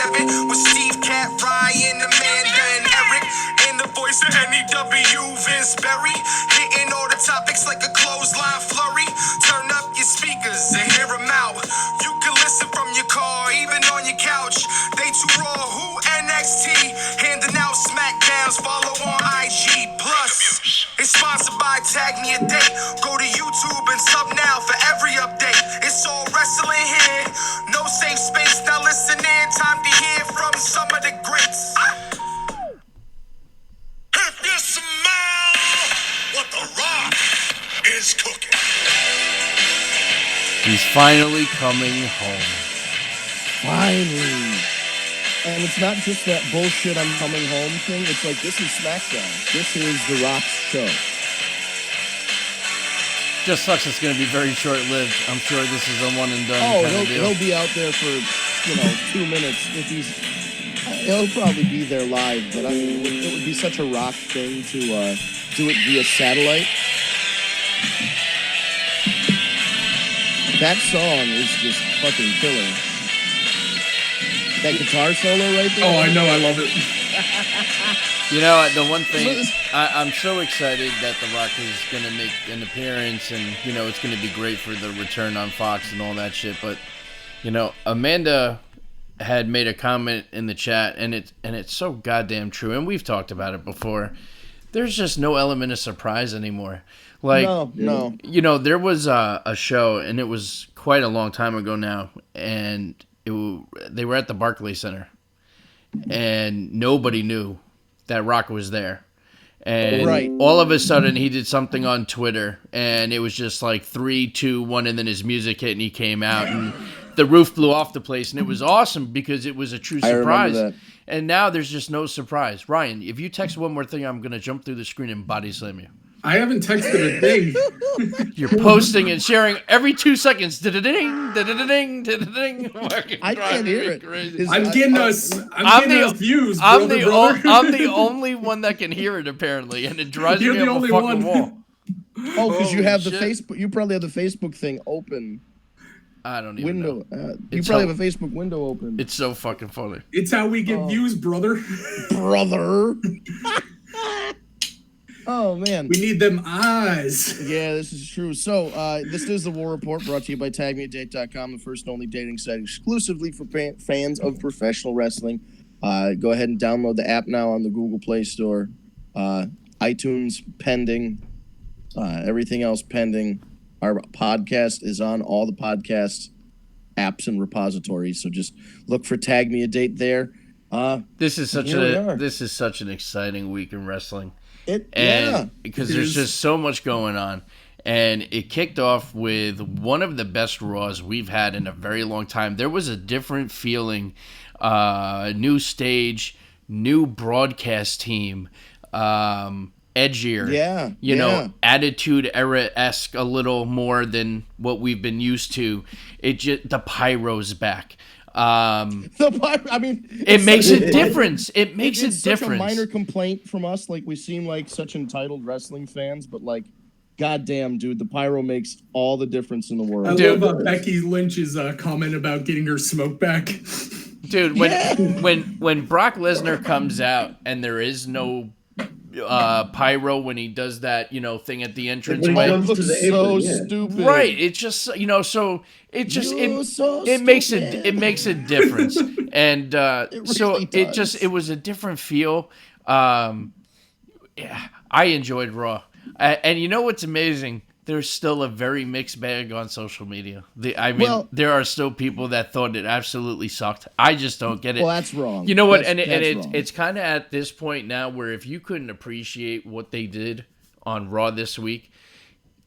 Kevin with Steve, Cat, Ryan, Amanda, and Eric. And the voice of NEW, Vince Berry. Hitting all the topics like a clothesline flurry. Turn up your speakers and hear them out. You can listen from your car, even on your couch. They too raw, who NXT? Handing out Smackdowns, follow on IG. Plus, it's sponsored by Tag Me a Date. Go to YouTube and sub now for every update. It's all wrestling here. No safe space, now listen in. Time to hear from some of the greats. If you smell what The Rock is cooking. He's finally coming home. Finally. And it's not just that bullshit I'm coming home thing. It's like, this is Smackdown. This is The Rock's show. Just sucks it's going to be very short-lived. I'm sure this is a one and done Oh, kind of deal. he'll be out there for, 2 minutes. If he'll probably be there live, but I mean, it would be such a Rock thing to do it via satellite. That song is just fucking killer. That guitar solo right there. Oh, I know, I love it. You know, the one thing, I'm so excited that The Rock is going to make an appearance and, it's going to be great for the return on Fox and all that shit. But, Amanda had made a comment in the chat, and it's so goddamn true. And we've talked about it before. There's just no element of surprise anymore. Like, no. There was a show, and it was quite a long time ago now, and they were at the Barclays Center, and nobody knew that Rock was there. And all of a sudden, he did something on Twitter, and it was just like 3, 2, 1, and then his music hit, and he came out, and the roof blew off the place, and it was awesome because it was a true surprise. I remember that. And now there's just no surprise. Ryan, if you text one more thing, I'm going to jump through the screen and body slam you. I haven't texted a thing. You're posting and sharing every 2 seconds. Da-da-da-ding, da-da-da-ding, da-da-da-ding. I can't hear it. I'm getting us views, brother. I'm the only one that can hear it, apparently, and it drives me up a fucking wall. Oh, because you have the Facebook. You probably have the Facebook thing open. I don't even know. You probably have a Facebook window open. It's so fucking funny. It's how we get views, brother. Brother. Oh, man. We need them eyes. Yeah, this is true. So, this is the War Report, brought to you by TagMeADate.com, the first and only dating site exclusively for fans of professional wrestling. Go ahead and download the app now on the Google Play Store. iTunes pending. Everything else pending. Our podcast is on all the podcast apps and repositories, so just look for Tag Me a Date there. This is such an exciting week in wrestling. Because there's just so much going on. And it kicked off with one of the best Raws we've had in a very long time. There was a different feeling, new stage, new broadcast team, edgier, Attitude Era-esque a little more than what we've been used to. The pyro's back. It makes a difference. It makes a difference. Such a minor complaint from us. Like, we seem like such entitled wrestling fans, but like, goddamn, dude, the pyro makes all the difference in the world. I love Becky Lynch's comment about getting her smoke back. Dude, when Brock Lesnar comes out and there is no pyro when he does that, thing at the entrance. So stupid. Right. It's just, so it just it makes a difference. And it was a different feel. I enjoyed Raw. And you know what's amazing? There's still a very mixed bag on social media. There are still people that thought it absolutely sucked. I just don't get it. Well, that's wrong. You know what? It's kind of at this point now where if you couldn't appreciate what they did on Raw this week,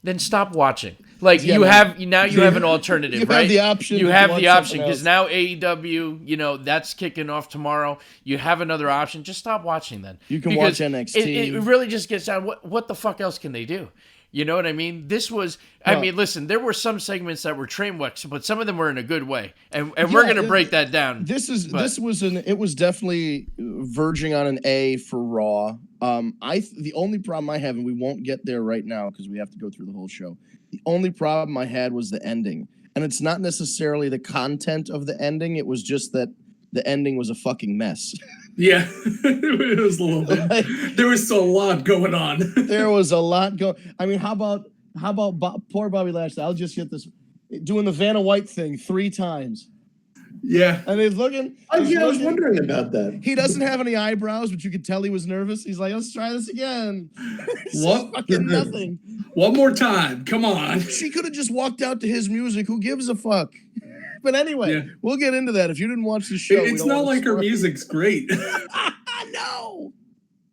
then stop watching. Like, you have an alternative, right? You have the option because now AEW, that's kicking off tomorrow. You have another option. Just stop watching then. You can watch NXT. It really just gets down. What the fuck else can they do? You know what I mean? Listen, there were some segments that were train wrecks, but some of them were in a good way. And we're going to break that down. It was definitely verging on an A for Raw. The only problem I have, and we won't get there right now because we have to go through the whole show. The only problem I had was the ending. And it's not necessarily the content of the ending. It was just that the ending was a fucking mess. Yeah, it was a little bit. There was still a lot going on. There was a lot going. I mean, how about poor Bobby Lashley? I'll just get this, doing the Vanna White thing 3 times. Yeah, and he's looking. I was wondering about that. He doesn't have any eyebrows, but you could tell he was nervous. He's like, let's try this again. What? Fucking nothing. One more time. Come on. She could have just walked out to his music. Who gives a fuck? But anyway, we'll get into that. If you didn't watch the show, it's not like her music's great. No,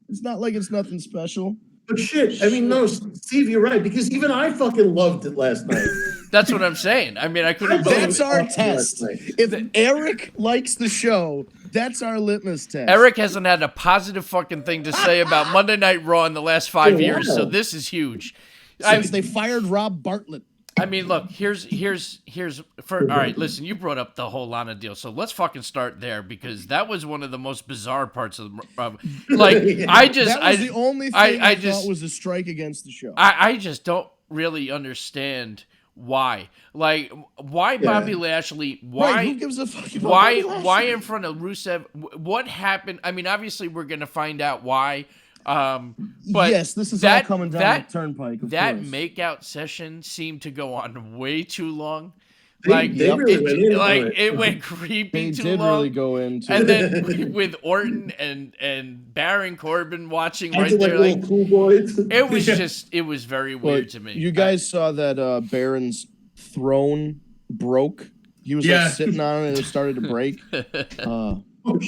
it's not like it's nothing special. But shit, I mean, no, Steve, you're right, because even I fucking loved it last night. That's what I'm saying. I mean, I couldn't. That's our test. If Eric likes the show, that's our litmus test. Eric hasn't had a positive fucking thing to say about Monday Night Raw in the last 5 years, so this is huge. Since they fired Rob Bartlett. I mean, look, here's for all right, listen, you brought up the whole Lana deal, so let's fucking start there because that was one of the most bizarre parts of like the only thing I thought was a strike against the show. I just don't really understand why. Like why Bobby Lashley, why right, who gives a fuck about Bobby Lashley? Why in front of Rusev? What happened? I mean, obviously we're going to find out why. But yes, this is all coming down the turnpike. That makeout session seemed to go on way too long. It went creepy too long. They did really go into and then with Orton and Baron Corbin watching right there, like cool boys. It was just very weird to me. You guys saw that Baron's throne broke. He was like sitting on it and it started to break.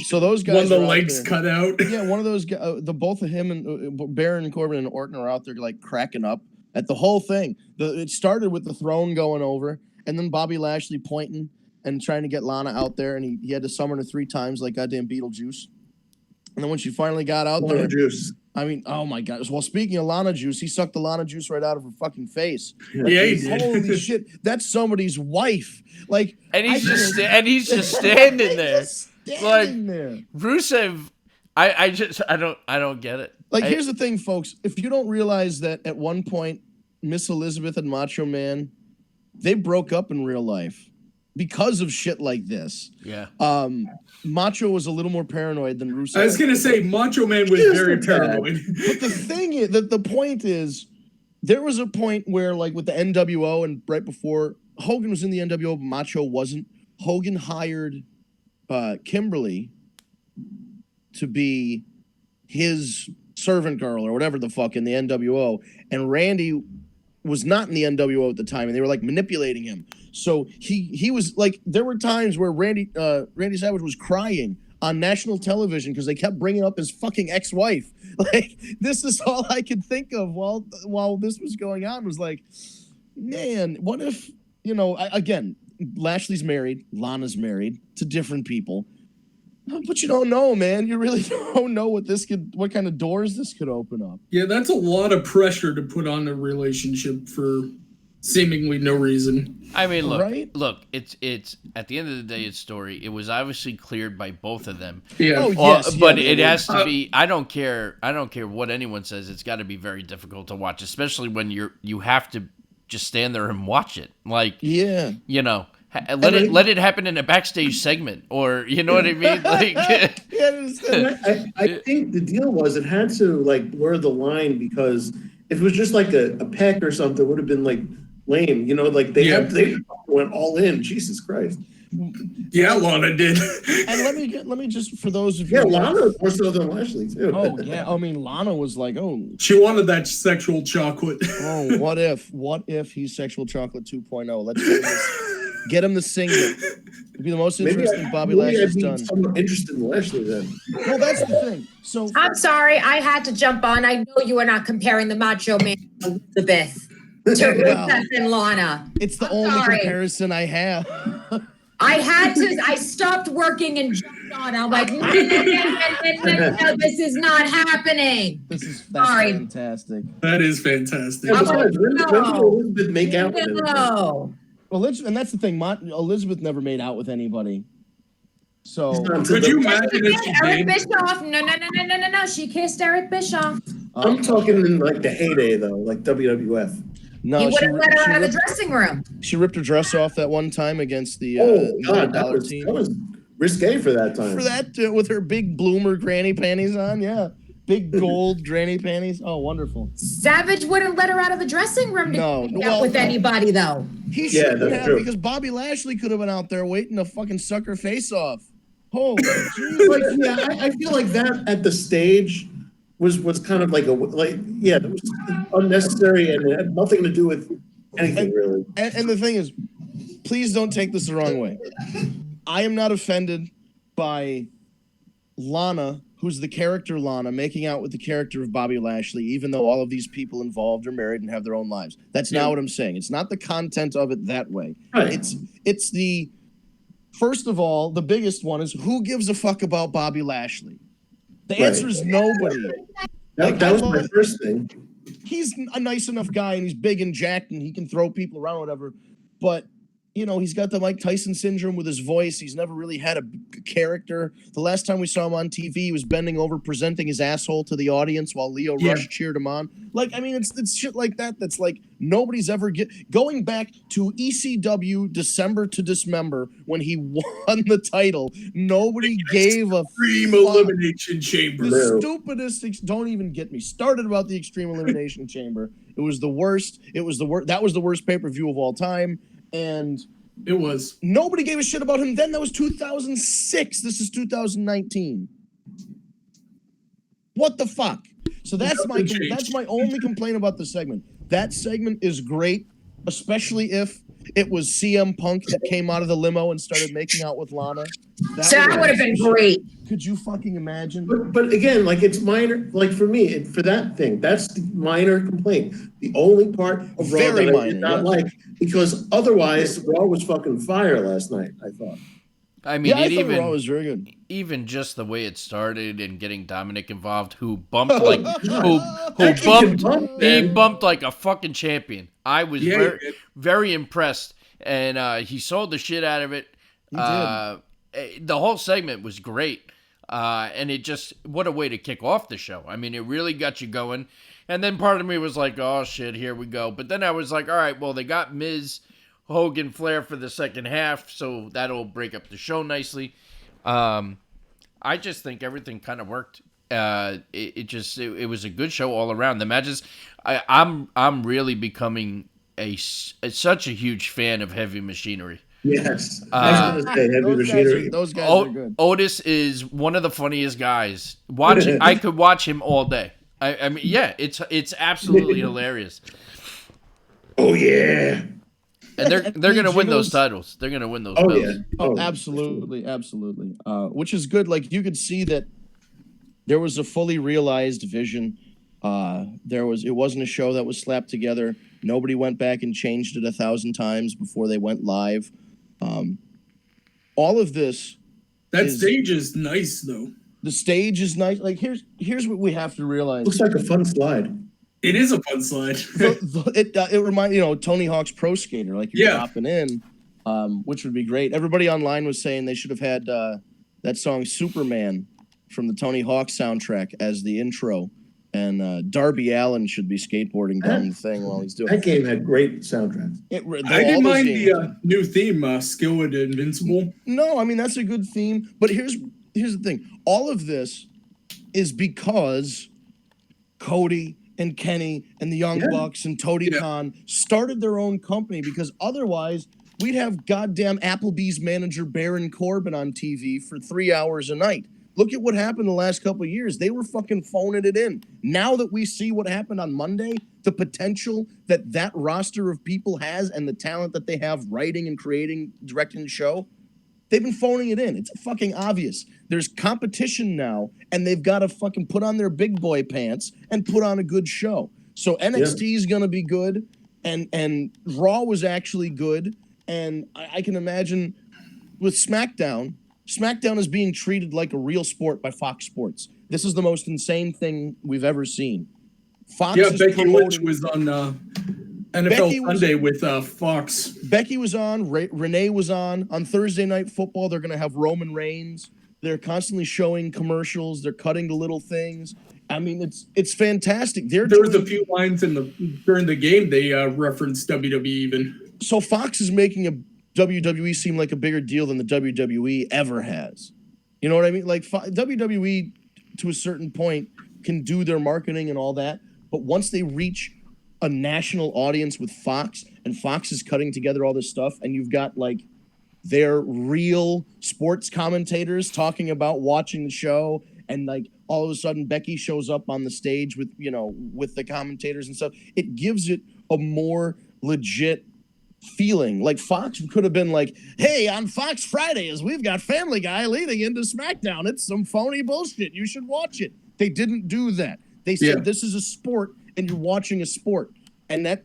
So those guys, one of the legs cut out. Yeah, one of those guys. Both of him and Baron Corbin and Orton are out there like cracking up at the whole thing. It started with the throne going over, and then Bobby Lashley pointing and trying to get Lana out there, and he had to summon her 3 times like goddamn Beetlejuice. And then when she finally got out Lana there, juice. I mean, oh my God! Well, speaking of Lana juice, he sucked the Lana juice right out of her fucking face. Yeah, he did. Holy shit! That's somebody's wife. Like, and he's just standing there. There. Rusev, I don't get it. Like, here's the thing, folks. If you don't realize that at one point, Miss Elizabeth and Macho Man, they broke up in real life because of shit like this. Yeah. Macho was a little more paranoid than Rusev. I was gonna say Macho Man was very paranoid. But the thing is, the point is, there was a point where, like with the NWO and right before Hogan was in the NWO, but Macho wasn't. Hogan hired Kimberly to be his servant girl or whatever the fuck in the NWO, and Randy was not in the NWO at the time, and they were like manipulating him. So he was like, there were times where Randy Savage was crying on national television because they kept bringing up his fucking ex-wife. Like, this is all I could think of while this was going on, was like, man, what if, again, Lashley's married, Lana's married to different people, but you don't know, man. You really don't know what kind of doors this could open up. Yeah, that's a lot of pressure to put on a relationship for seemingly no reason. I mean, look, it's at the end of the day, it's story. It was obviously cleared by both of them. Yeah. Oh, yes, but it has to be. I don't care what anyone says. It's got to be very difficult to watch, especially when you have to just stand there and watch it. Like, yeah, let it happen in a backstage segment, or you know what I mean? Like, I think the deal was it had to like blur the line, because if it was just like a peck or something, it would have been like lame. Like they went all in. Jesus Christ. Yeah, Lana did. And let me just, for those of you, Lana more so than Lashley too. Oh yeah, I mean, Lana was like, she wanted that sexual chocolate. Oh, what if he's sexual chocolate 2.0? Let's get him to sing it. It'd be the most interesting Bobby Lashley's done. I'm interested in Lashley then. Well, that's the thing. So I'm sorry, I had to jump on. I know you are not comparing the Macho Man to Elizabeth to Rusev and Lana. It's the only comparison I have. I stopped working and jumped on. I'm like, no, this is not happening. That's fantastic. That is fantastic. When did Elizabeth make out with him? No. Well, and that's the thing. Elizabeth never made out with anybody. So could you imagine if she Eric did? Bischoff? No. She kissed Eric Bischoff. I'm talking in like the heyday though, like WWF. No, he would have let her out of the dressing room. She ripped her dress off that one time against the $1 million team. risque for that time. For that, with her big bloomer granny panties on, yeah. Big gold granny panties. Oh, wonderful. Savage wouldn't let her out of the dressing room to No, hang out with anybody, though. He Yeah, shouldn't that's have, true. because Bobby Lashley could have been out there waiting to fucking suck her face off. Holy Like, yeah, I feel like that at the stage was kind of it was unnecessary and it had nothing to do with anything really. And the thing is, please don't take this the wrong way. I am not offended by Lana, who's the character Lana, making out with the character of Bobby Lashley, even though all of these people involved are married and have their own lives. That's not what I'm saying. It's not the content of it that way. Right. It's the, first of all, the biggest one is, who gives a fuck about Bobby Lashley? The answer is nobody. That was my first thing. He's a nice enough guy and he's big and jacked and he can throw people around, whatever. But, you know, he's got the Mike Tyson syndrome with his voice. He's never really had a character. The last time we saw him on TV, he was bending over, presenting his asshole to the audience while Leo Rush cheered him on. Like, I mean, it's shit like that that's like nobody's ever going back to ECW December to Dismember when he won the title. Nobody gave a Extreme Elimination Chamber. The stupidest. Don't even get me started about the Extreme Elimination Chamber. It was the worst. That was the worst pay-per-view of all time. And it was. Nobody gave a shit about him then. That was 2006. This is 2019. What the fuck? So that's my only complaint about the segment. That segment is great, especially if it was CM Punk that came out of the limo and started making out with Lana. That would have been great. Could you fucking imagine? But again, like, it's minor. Like, for me, for that thing, that's the minor complaint. The only part of Raw that I did not like, because otherwise Raw was fucking fire last night, I thought. I mean, I thought Raw was very good. Even just the way it started and getting Dominic involved, who bumped like he bumped like a fucking champion. I was very impressed, and he sold the shit out of it. He did. The whole segment was great, and it just, what a way to kick off the show. I mean, it really got you going. And then part of me was like, oh shit, here we go. But then I was like, all right, well, they got Miz, Hogan, Flair for the second half, so that'll break up the show nicely. I just think everything kind of worked. It was a good show all around. The matches, I'm really becoming such a huge fan of Heavy Machinery. Yes, I was gonna say Heavy Machinery. Those guys are good. Otis is one of the funniest guys. I could watch him all day. I mean, yeah, it's absolutely hilarious. Oh yeah. And they're gonna win those titles. They're gonna win those belts. Yeah. Oh, absolutely. Which is good. Like, you could see that there was a fully realized vision. It wasn't a show that was slapped together. Nobody went back and changed it 1,000 times before they went live. All of this. Stage is nice, though. The stage is nice. Like, here's what we have to realize. Looks like a fun slide. It is a fun slide. It reminds Tony Hawk's Pro Skater, like you're dropping in, which would be great. Everybody online was saying they should have had that song Superman from the Tony Hawk soundtrack as the intro, and Darby Allin should be skateboarding down the thing while he's doing it. That game had great soundtracks. I didn't mind the new theme, Skillet Invincible. No, I mean, that's a good theme. But here's the thing. All of this is because Cody and Kenny and the Young Bucks and Tony Khan started their own company, because otherwise we'd have goddamn Applebee's manager Baron Corbin on TV for 3 hours a night. Look at what happened the last couple of years. They were fucking phoning it in. Now that we see what happened on Monday, the potential that roster of people has and the talent that they have writing and creating, directing the show, they've been phoning it in. It's fucking obvious. There's competition now, and they've got to fucking put on their big boy pants and put on a good show. So NXT is going to be good, and Raw was actually good, and I can imagine with SmackDown is being treated like a real sport by Fox Sports. This is the most insane thing we've ever seen. Fox is Becky promoting... Lynch was on NFL Sunday with Fox. Becky was on. Renee was on. On Thursday Night Football, they're going to have Roman Reigns. They're constantly showing commercials. They're cutting the little things. I mean, it's fantastic. There was a few lines during the game they referenced WWE even. So Fox is making a WWE seem like a bigger deal than the WWE ever has. You know what I mean? Like WWE, to a certain point, can do their marketing and all that, but once they reach a national audience with Fox, and Fox is cutting together all this stuff, and you've got like their real sports commentators talking about watching the show, and like all of a sudden Becky shows up on the stage with, you know, with the commentators and stuff. It gives it a more legit feeling. Like Fox could have been like, hey, on Fox Fridays, we've got Family Guy leading into Smackdown. It's some phony bullshit. You should watch it. They didn't do that. They said this is a sport and you're watching a sport. And that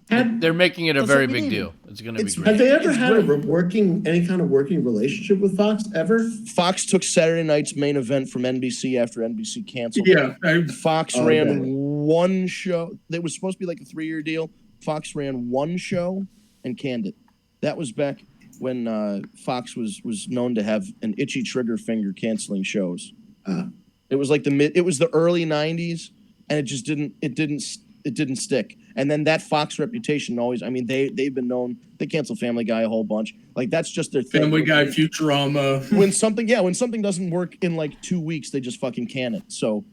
they're making it a very big deal. It's going to be great. Have they ever had any kind of working relationship with Fox ever? Fox took Saturday night's main event from NBC after NBC canceled. Yeah. Fox ran one show. It was supposed to be like a 3-year deal. Fox ran one show and canned it. That was back when Fox was known to have an itchy trigger finger canceling shows. It was like the early 90s, and it just didn't stick. And then that Fox reputation always, I mean, they've been known, they cancel Family Guy a whole bunch. Like that's just their thing. Family Guy, Futurama. When something doesn't work in like 2 weeks, they just fucking can it. So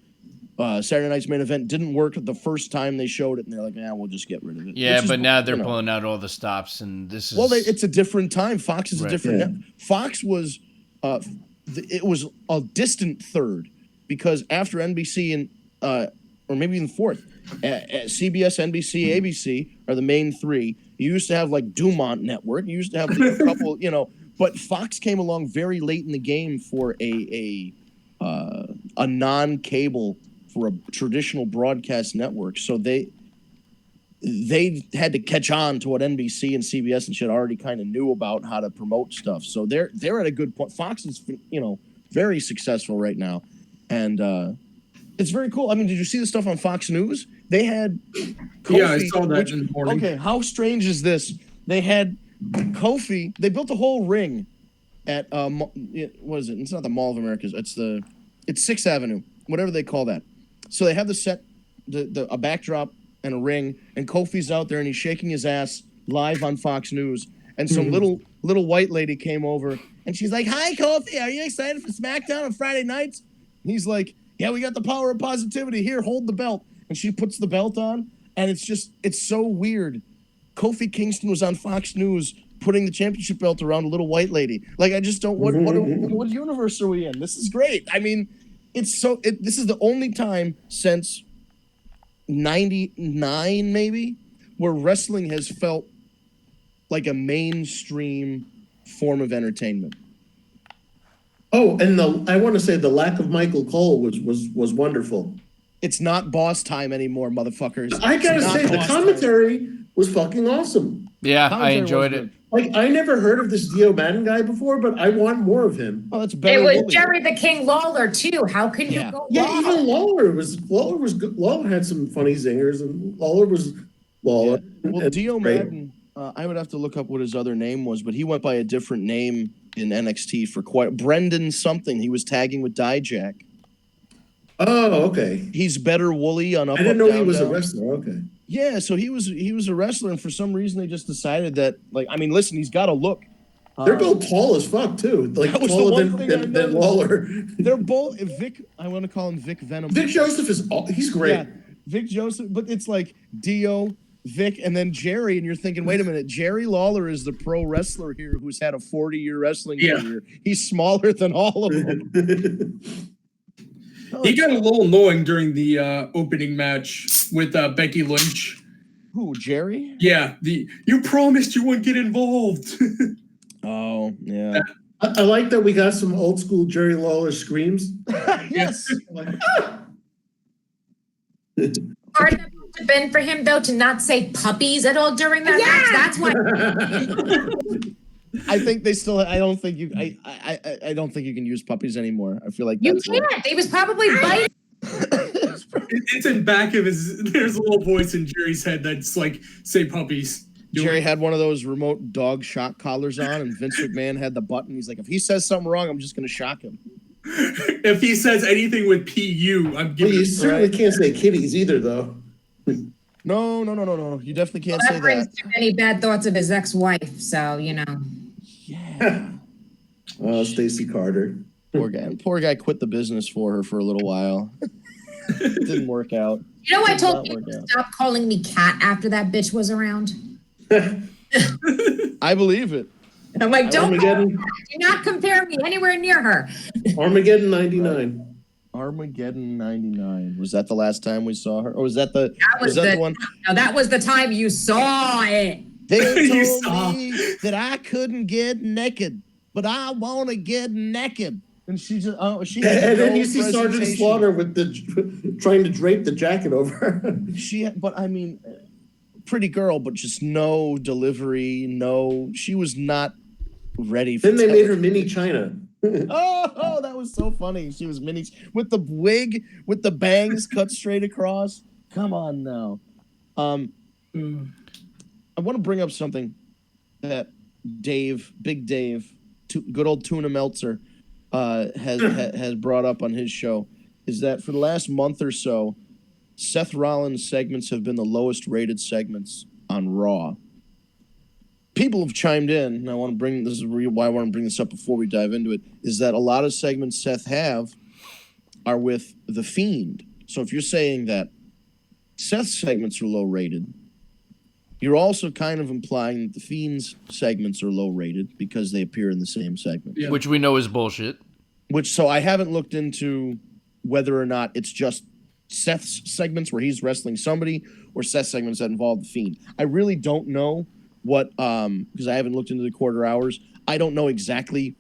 Saturday night's main event didn't work the first time they showed it, and they're like, we'll just get rid of it. Yeah, but now they're pulling out all the stops, and this is... Well, it's a different time. Fox is a different... Fox was... it was a distant third, because after NBC and... or maybe even fourth, CBS, NBC, ABC are the main three. You used to have like Dumont Network. You used to have a couple, but Fox came along very late in the game for a non-cable, for a traditional broadcast network. So they had to catch on to what NBC and CBS and shit already kind of knew about how to promote stuff. So they're at a good point. Fox is, very successful right now. And it's very cool. I mean, did you see the stuff on Fox News? They had Kofi. Yeah, I saw that in the morning. Okay, how strange is this? They had Kofi. They built a whole ring at what is it? It's not the Mall of America. It's 6th Avenue, whatever they call that. So they have the set, a backdrop and a ring, and Kofi's out there and he's shaking his ass live on Fox News. And some little white lady came over and she's like, "Hi, Kofi. Are you excited for Smackdown on Friday nights?" And he's like, "Yeah, we got the power of positivity. Here, hold the belt." And she puts the belt on, and it's so weird. Kofi Kingston was on Fox News putting the championship belt around a little white lady. Like, I just don't, what universe are we in? This is great. I mean, this is the only time since 99 maybe where wrestling has felt like a mainstream form of entertainment. Oh, and I want to say the lack of Michael Cole was wonderful. It's not boss time anymore, motherfuckers. I gotta say, the commentary was fucking awesome. Yeah, I enjoyed it. Like, I never heard of this Dio Madden guy before, but I want more of him. Oh, that's better. It was Jerry the King Lawler too. How can you go wrong? Yeah, even Lawler was good. Lawler had some funny zingers, and Lawler was Lawler. Yeah. Well, Dio Madden, I would have to look up what his other name was, but he went by a different name in NXT for Brendan something. He was tagging with Dijak. Oh, okay. He's better Wooly on Up. I didn't know Down, he was Down. a wrestler. Okay. Yeah, so he was a wrestler, and for some reason they just decided that, like, I mean, listen, he's got a look. They're both tall as fuck too, like taller than Lawler. They're both Vic. I want to call him Vic Venom. Vic Joseph he's great. Yeah, Vic Joseph, but it's like Dio, Vic, and then Jerry, and you're thinking, wait a minute, Jerry Lawler is the pro wrestler here who's had a 40-year wrestling career. He's smaller than all of them. He got a little annoying during the opening match with Becky Lynch. Who, Jerry? Yeah, you promised you wouldn't get involved. Oh, yeah. I like that we got some old school Jerry Lawler screams. Yes. Hard enough to been for him though to not say puppies at all during that match. That's why. I think they still. I don't think you can use puppies anymore. I feel like You can't. They was probably biting. It's in back of his. There's a little voice in Jerry's head that's like, "Say puppies." Jerry had one of those remote dog shock collars on, and Vince McMahon had the button. He's like, if he says something wrong, I'm just going to shock him. If he says anything with PU, I'm giving. You certainly can't say kitties either, though. No. You definitely can't say That brings that. too many bad thoughts of his ex-wife. So Yeah. Stacey Carter. Poor guy quit the business for her for a little while. Didn't work out. I told you to stop calling me Cat after that bitch was around. I believe it. I'm like, do Armageddon. not compare me anywhere near her. Armageddon 99. Armageddon 99. Was that the last time we saw her? Or was that the one? No, that was the time you saw it. They told me that I couldn't get naked, but I want to get naked. And she just, and then you see Sergeant Slaughter with trying to drape the jacket over her. Pretty girl, but just no delivery, she was not ready for Then they made her Mini China. Oh, that was so funny. She was mini with the wig, with the bangs cut straight across. Come on now. I want to bring up something that Big Dave, good old Tuna Meltzer, has brought up on his show, is that for the last month or so, Seth Rollins segments have been the lowest rated segments on Raw. People have chimed in, and I want to bring why I want to bring this up before we dive into it, is that a lot of segments Seth have are with The Fiend. So if you're saying that Seth's segments are low rated, you're also kind of implying that The Fiend's segments are low rated because they appear in the same segment. Yeah. Which we know is bullshit. So I haven't looked into whether or not it's just Seth's segments where he's wrestling somebody or Seth's segments that involve The Fiend. I really don't know what, because I haven't looked into the quarter hours. I don't know exactly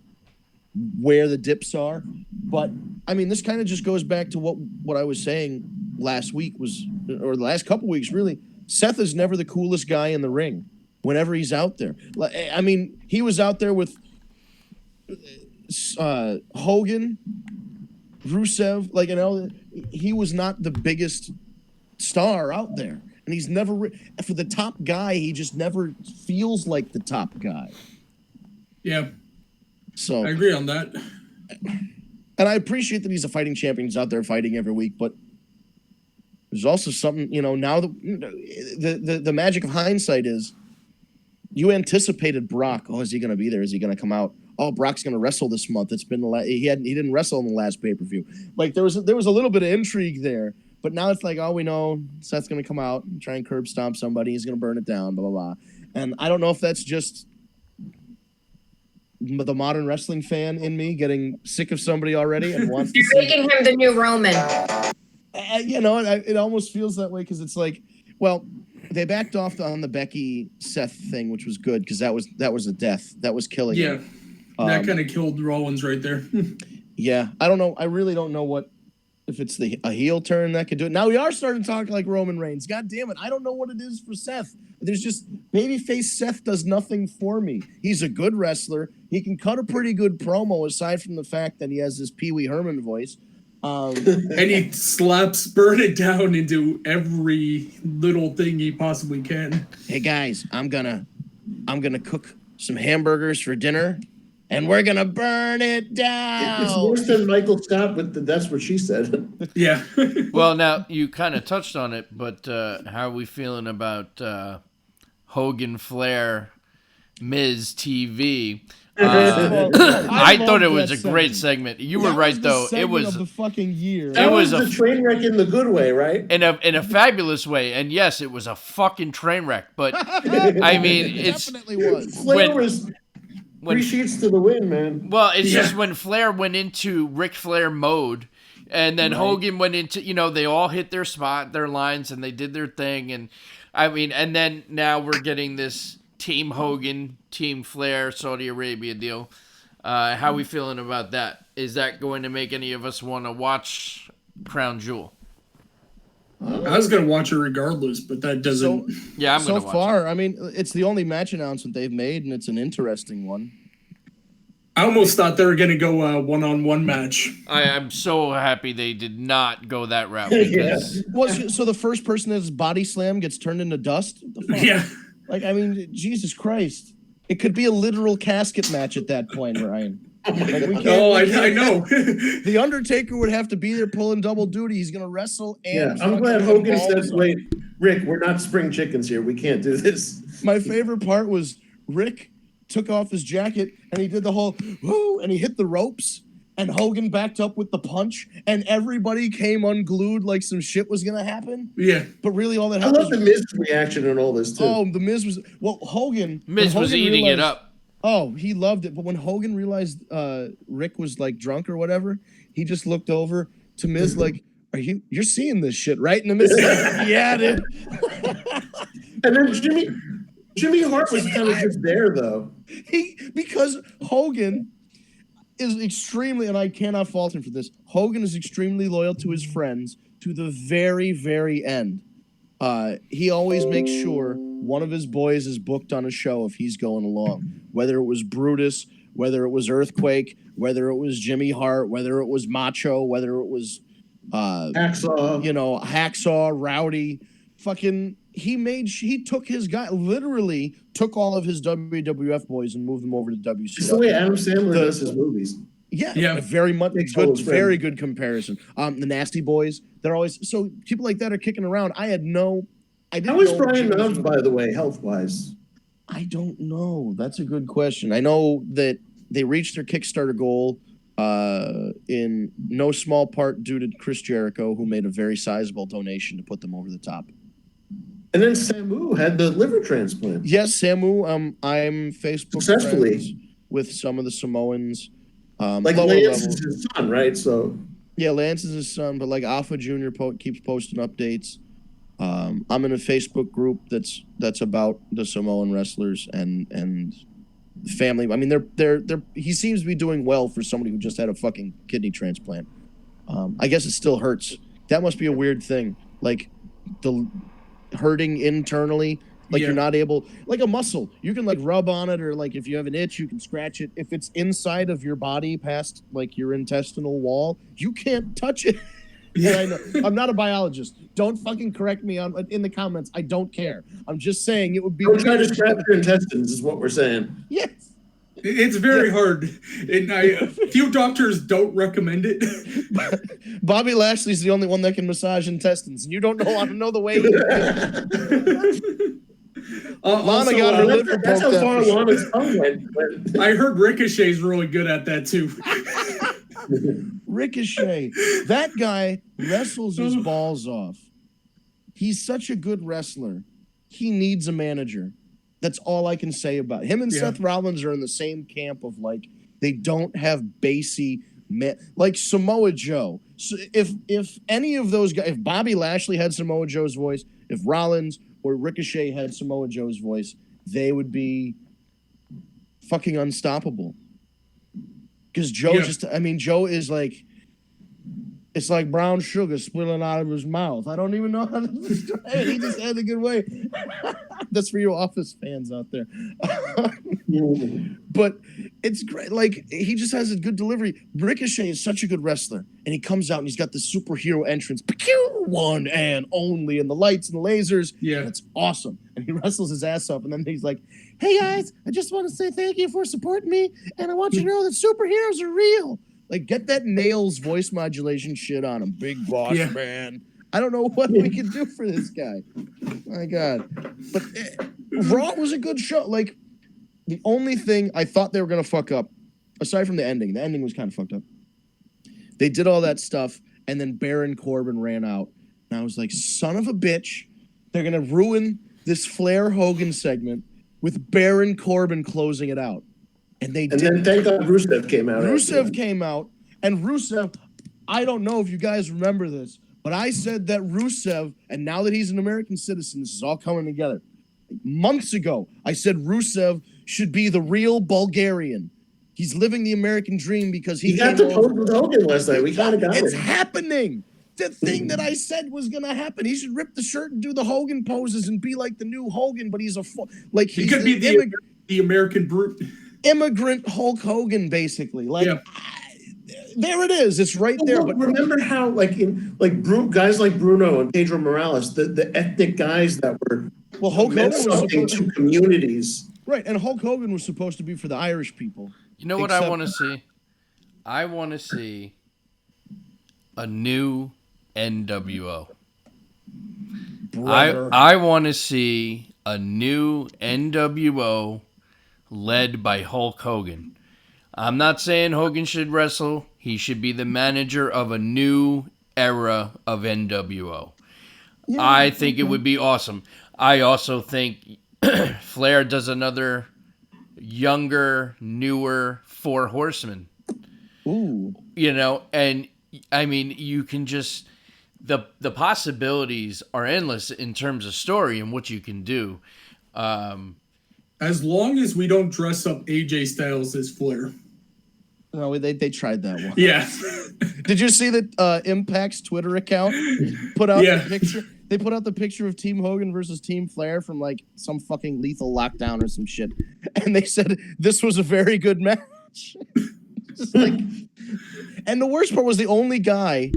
where the dips are, but I mean, this kind of just goes back to what I was saying last week or the last couple weeks, really. Seth is never the coolest guy in the ring whenever he's out there. I mean, he was out there with Hogan, Rusev, he was not the biggest star out there. And he's never, for the top guy, he just never feels like the top guy. Yeah. So I agree on that. And I appreciate that he's a fighting champion. He's out there fighting every week, but there's also something, now the magic of hindsight is you anticipated Brock. Oh, is he going to be there? Is he going to come out? Oh, Brock's going to wrestle this month. It's been he didn't wrestle in the last pay-per-view. There was a little bit of intrigue there, but now it's like, oh, we know Seth's going to come out and try and curb stomp somebody. He's going to burn it down, blah, blah, blah. And I don't know if that's just the modern wrestling fan in me getting sick of somebody already and wants to You're making him the new Roman. It almost feels that way because it's like, well, they backed off on the Becky Seth thing, which was good because that was a death. That was killing. Yeah, that kind of killed Rollins right there. Yeah, I don't know. I really don't know if it's a heel turn that could do it. Now we are starting to talk like Roman Reigns. God damn it. I don't know what it is for Seth. There's just babyface Seth does nothing for me. He's a good wrestler. He can cut a pretty good promo aside from the fact that he has this Pee Wee Herman voice. And he burn it down into every little thing he possibly can. Hey guys, I'm gonna cook some hamburgers for dinner, and we're gonna burn it down. It's worse than Michael Scott with that's what she said. Yeah. Well, now you kind of touched on it, but how are we feeling about Hogan Flair, Miz TV? I thought it was a great segment. You were right, though. It was the fucking year. That was a train wreck in the good way, right? In a fabulous way. And yes, it was a fucking train wreck. But I mean, it definitely was. Flair was 3 sheets to the wind, man. Well, it's just when Flair went into Ric Flair mode, and then Hogan went into, they all hit their spot, their lines, and they did their thing. And I mean, and then now we're getting this Team Hogan, Team Flair, Saudi Arabia deal. How are we feeling about that? Is that going to make any of us want to watch Crown Jewel? I was going to watch it regardless, but that doesn't... Yeah, I'm going to watch it. So far, I mean, it's the only match announcement they've made, and it's an interesting one. I almost thought they were going to go a one-on-one match. I'm so happy they did not go that route. Because... Well, so the first person that's body slam gets turned into dust? Yeah. I mean, Jesus Christ. It could be a literal casket match at that point, Ryan. I know. The Undertaker would have to be there pulling double duty. He's going to wrestle and... Yeah, I'm glad Hogan says, wait, Rick, we're not spring chickens here. We can't do this. My favorite part was Rick took off his jacket and he did the whole woo, and he hit the ropes, and Hogan backed up with the punch, and everybody came unglued like some shit was gonna happen. Yeah. But really, all that I happened love the Miz's reaction and all this too. Oh, the Miz was Hogan. Miz was Hogan eating it up. Oh, he loved it. But when Hogan realized Rick was like drunk or whatever, he just looked over to Miz like, you're seeing this shit, right? And the Miz is like, yeah, dude. And then Jimmy Hart was kind of just there though. Because Hogan is extremely, and I cannot fault him for this, Hogan is extremely loyal to his friends to the very, very end. He always makes sure one of his boys is booked on a show if he's going along. Whether it was Brutus, whether it was Earthquake, whether it was Jimmy Hart, whether it was Macho, whether it was Hacksaw. Hacksaw, Rowdy, fucking he took his guy, literally took all of his WWF boys and moved them over to WCW. It's the way Adam Sandler does his movies. Yeah, very much good, very good comparison. The Nasty Boys, they're always so people like that are kicking around. I didn't How know is Brian Knobbs, by the way, health wise? I don't know. That's a good question. I know that they reached their Kickstarter goal in no small part due to Chris Jericho, who made a very sizable donation to put them over the top. And then Samu had the liver transplant. Yes, Samu. I'm Facebook Successfully friends with some of the Samoans. Like lower Lance level. is his son, right? So yeah, Lance is his son, but like Alpha Junior keeps posting updates. I'm in a Facebook group that's about the Samoan wrestlers and family. I mean, they're he seems to be doing well for somebody who just had a fucking kidney transplant. I guess it still hurts. That must be a weird thing. Like the hurting internally. Like you're not able, like a muscle, you can like rub on it, or like if you have an itch, you can scratch it. If it's inside of your body past like your intestinal wall, you can't touch it. Yeah, I know. I'm not a biologist. Don't fucking correct me in the comments. I don't care. I'm just saying it would be. Don't try to scratch your intestines, is what we're saying. Yes. It's very hard, and a few doctors don't recommend it. Bobby Lashley's the only one that can massage intestines, and you don't want to know the way. Lana got her liver That's how far Lana's tongue went. I heard Ricochet's really good at that too. Ricochet, that guy wrestles his balls off. He's such a good wrestler. He needs a manager. That's all I can say about it. Him and Seth Rollins are in the same camp of like they don't have bassy like Samoa Joe. So if any of those guys, if Bobby Lashley had Samoa Joe's voice, if Rollins or Ricochet had Samoa Joe's voice, they would be fucking unstoppable. Because Joe Joe is like, it's like brown sugar spilling out of his mouth. I don't even know how to describe it. He just had a good way. That's for you Office fans out there. But it's great. Like, he just has a good delivery. Ricochet is such a good wrestler. And he comes out and he's got the superhero entrance. One and only. And the lights and the lasers. Yeah. And it's awesome. And he wrestles his ass off. And then he's like, hey, guys, I just want to say thank you for supporting me. And I want you to know that superheroes are real. Like, get that Nails voice modulation shit on him. Big boss, man. I don't know what we can do for this guy. My God. But Raw was a good show. Like, the only thing I thought they were going to fuck up, aside from the ending was kind of fucked up. They did all that stuff, and then Baron Corbin ran out. And I was like, son of a bitch. They're going to ruin this Flair Hogan segment with Baron Corbin closing it out. And they did. And then thank God Rusev came out. Rusev came out, and Rusev, I don't know if you guys remember this, but I said that Rusev, and now that he's an American citizen, this is all coming together. Months ago, I said Rusev should be the real Bulgarian. He's living the American dream because he got the pose with Hogan last night. We kind of got it. It's happening. The thing that I said was going to happen. He should rip the shirt and do the Hogan poses and be like the new Hogan, but he's he could be the American brute. Immigrant Hulk Hogan, basically. Like, there it is. It's right there. But remember how, guys like Bruno and Pedro Morales, the ethnic guys that were Hulk Hogan was supposed to communities, right? And Hulk Hogan was supposed to be for the Irish people. You know what I want to see? I want to see a new NWO. brother. I want to see a new NWO led by Hulk Hogan. I'm not saying Hogan should wrestle. He should be the manager of a new era of NWO. Yeah, I think it would be awesome. I also think Flair does another younger, newer Four Horsemen. Ooh. You know, and I mean, you can just the possibilities are endless in terms of story and what you can do. As long as we don't dress up AJ Styles as Flair. No, they tried that one. Yeah. Did you see that Impact's Twitter account put out Yeah. the picture? They put out the picture of Team Hogan versus Team Flair from like some fucking Lethal Lockdown or some shit, and they said this was a very good match. Just like, and the worst part was the only guy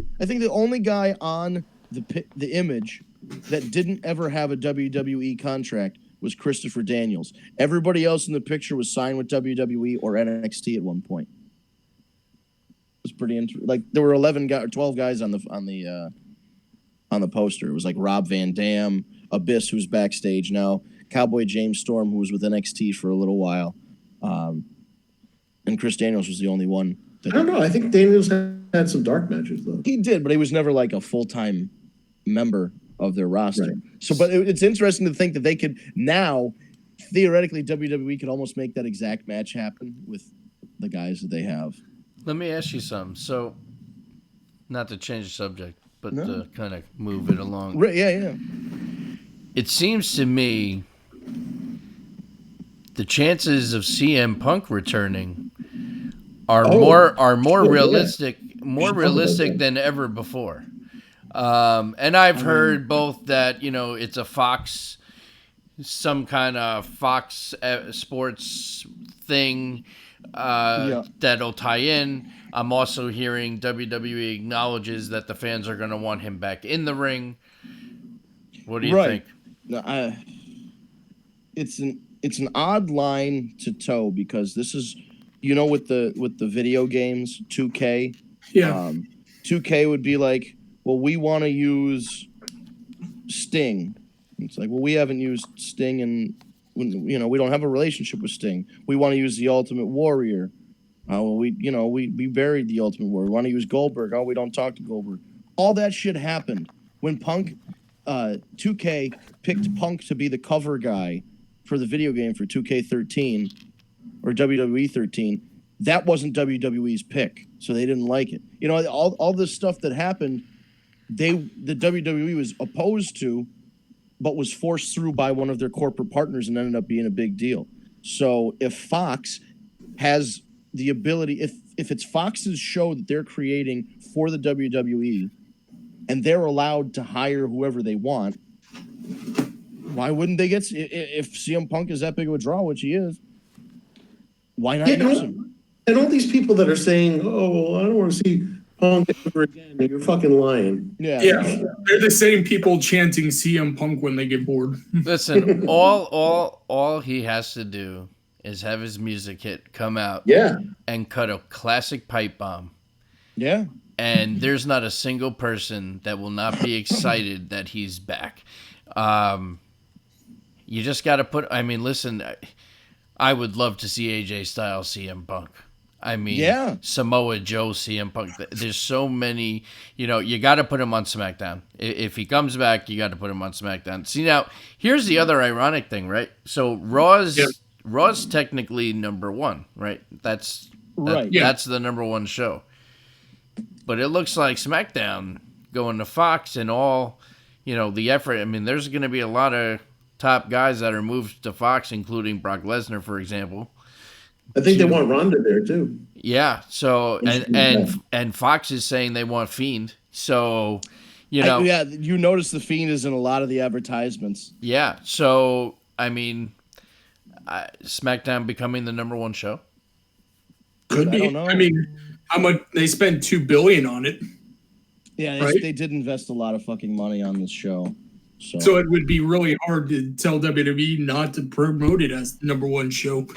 on the image that didn't ever have a WWE contract was Christopher Daniels. Everybody else in the picture was signed with WWE or NXT at one point. It was pretty interesting. Like there were 12 guys on the poster. It was like Rob Van Dam, Abyss, who's backstage now, Cowboy James Storm, who was with NXT for a little while, and Chris Daniels was the only one. I don't know. I think Daniels had some dark matches though. He did, but he was never like a full-time member of their roster. Right. So, but it's interesting to think that they could now, theoretically, WWE could almost make that exact match happen with the guys that they have. Let me ask you something. So, not to change the subject, but No. to kind of move it along. Yeah. It seems to me the chances of CM Punk returning are more realistic than ever before. And I've heard both that, you know, it's a Fox, some kind of Fox Sports thing that'll tie in. I'm also hearing WWE acknowledges that the fans are going to want him back in the ring. What do you think? No, it's an odd line to toe because this is, you know, with the video games, 2K. Yeah. 2K would be like, well, we want to use Sting. It's like, well, we haven't used Sting and, you know, we don't have a relationship with Sting. We want to use the Ultimate Warrior. Well, we buried the Ultimate Warrior. We want to use Goldberg. Oh, we don't talk to Goldberg. All that shit happened when Punk, 2K picked Punk to be the cover guy for the video game for 2K13 or WWE 13. That wasn't WWE's pick, so they didn't like it. You know, all this stuff that happened, the WWE was opposed to, but was forced through by one of their corporate partners and ended up being a big deal. So if Fox has the ability, if it's Fox's show that they're creating for the WWE and they're allowed to hire whoever they want, why wouldn't they get, if CM Punk is that big of a draw, which he is, why not use him? And all these people that are saying, oh, well, I don't want to see Punk ever again, you're fucking lying. Yeah. They're the same people chanting CM Punk when they get bored. Listen, all he has to do is have his music hit come out and cut a classic pipe bomb. Yeah. And there's not a single person that will not be excited that he's back. You just got to put, I mean, listen, I would love to see AJ Styles CM Punk. I mean, Samoa Joe, CM Punk. There's so many, you know, you got to put him on SmackDown. If he comes back, you got to put him on SmackDown. See, now, here's the other ironic thing, right? So Raw's technically number one, right? That's the number one show. But it looks like SmackDown going to Fox and all, you know, the effort. I mean, there's going to be a lot of top guys that are moved to Fox, including Brock Lesnar, for example. I think they want Ronda there too. Yeah. So and Fox is saying they want Fiend. So, you know, you notice the Fiend is in a lot of the advertisements. Yeah. So I mean, SmackDown becoming the number one show. Could be. I don't know. I mean, how much they spent $2 billion on it? Yeah, they did invest a lot of fucking money on this show. So it would be really hard to tell WWE not to promote it as the number one show.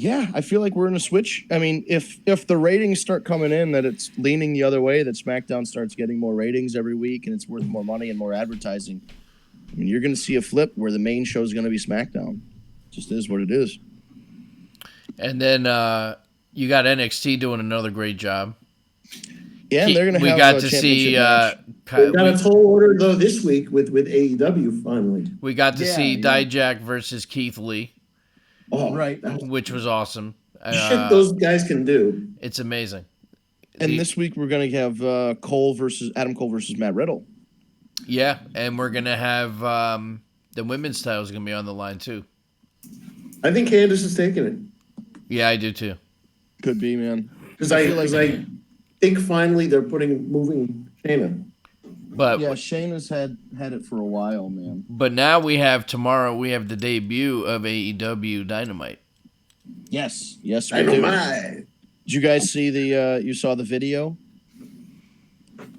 Yeah, I feel like we're in a switch. I mean, if the ratings start coming in, that it's leaning the other way, that SmackDown starts getting more ratings every week and it's worth more money and more advertising, I mean, you're going to see a flip where the main show is going to be SmackDown. Just is what it is. And then you got NXT doing another great job. Yeah, and they're going to have we got a to see. see. We got a tall order though this week with AEW finally. We got to see Dijak versus Keith Lee. Oh, right, which was awesome. Shit, those guys can do. It's amazing. And this week we're going to have Adam Cole versus Matt Riddle. Yeah, and we're going to have the women's title is going to be on the line too. I think Candice is taking it. Yeah, I do too. Could be, man. Because I think finally they're moving Shayna. But yeah, Shayna's had it for a while, man. But now tomorrow we have the debut of AEW Dynamite. Yes, we do. Did you guys see you saw the video?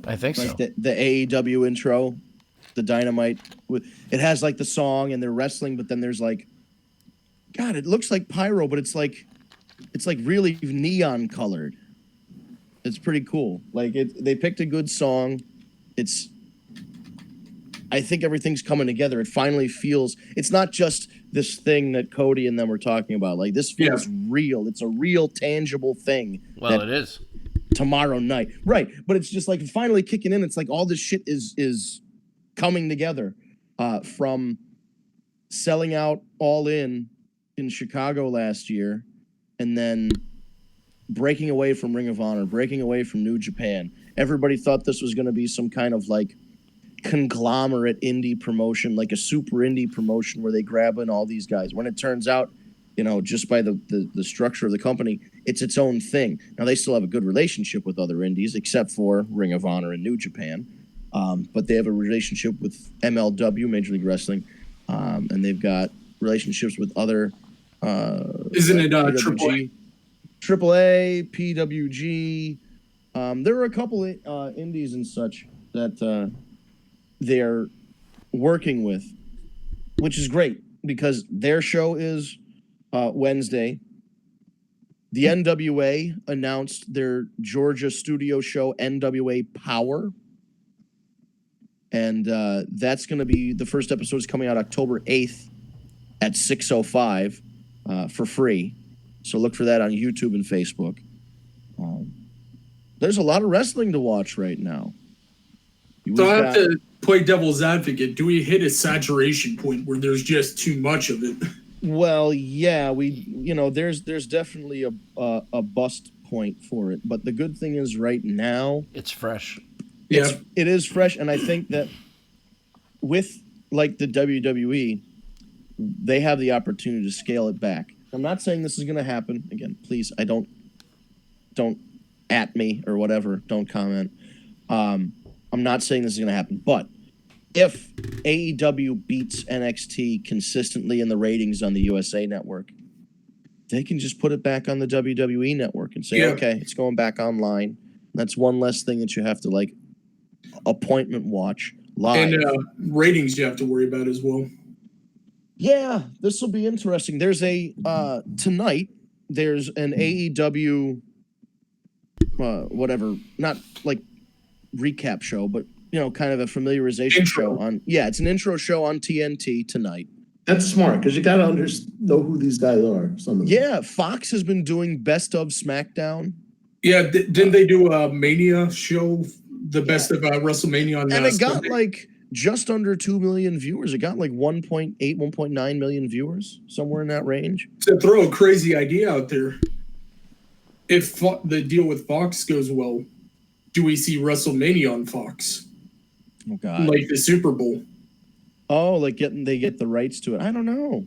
I think so. The AEW intro, the Dynamite. It has like the song and they're wrestling, but then there's like, God, it looks like pyro, but it's like really neon colored. It's pretty cool. Like they picked a good song. I think everything's coming together. It finally feels, it's not just this thing that Cody and them were talking about. Like this feels real. It's a real tangible thing. Well, it is. Tomorrow night. Right. But it's just like finally kicking in. It's like all this shit is coming together from selling out All In Chicago last year and then breaking away from Ring of Honor, breaking away from New Japan. Everybody thought this was going to be some kind of like conglomerate indie promotion, like a super indie promotion where they grab in all these guys. When it turns out, just by the structure of the company, it's its own thing. Now, they still have a good relationship with other indies, except for Ring of Honor and New Japan. But they have a relationship with MLW, Major League Wrestling, and they've got relationships with other... Isn't it AAA? AAA, PWG. There are a couple indies and such that they're working with, which is great because their show is Wednesday. The NWA announced their Georgia studio show, NWA Power. And that's going to be, the first episode is coming out October 8th at 6:05 for free. So look for that on YouTube and Facebook. There's a lot of wrestling to watch right now. So I have to play devil's advocate. Do we hit a saturation point where there's just too much of it? Well, yeah, there's definitely a bust point for it. But the good thing is right now it's fresh. It is fresh, and I think that with like the WWE, they have the opportunity to scale it back. I'm not saying this is going to happen. Again, please, don't at me or whatever. Don't comment. I'm not saying this is going to happen, but if AEW beats NXT consistently in the ratings on the USA Network, they can just put it back on the WWE Network and say, okay, it's going back online. That's one less thing that you have to like appointment watch live. And ratings you have to worry about as well. Yeah, this will be interesting. There's tonight, there's an AEW, whatever, not like recap show, but, kind of a familiarization show it's an intro show on TNT tonight. That's smart because you got to know who these guys are. Some of them. Yeah, Fox has been doing Best of SmackDown. Yeah, didn't they do a Mania show, the Best of WrestleMania on and it got like just under 2 million viewers. It got like 1.8, 1.9 million viewers, somewhere in that range. To throw a crazy idea out there, if the deal with Fox goes well, do we see WrestleMania on Fox? Oh, God. Like the Super Bowl. Oh, like they get the rights to it. I don't know.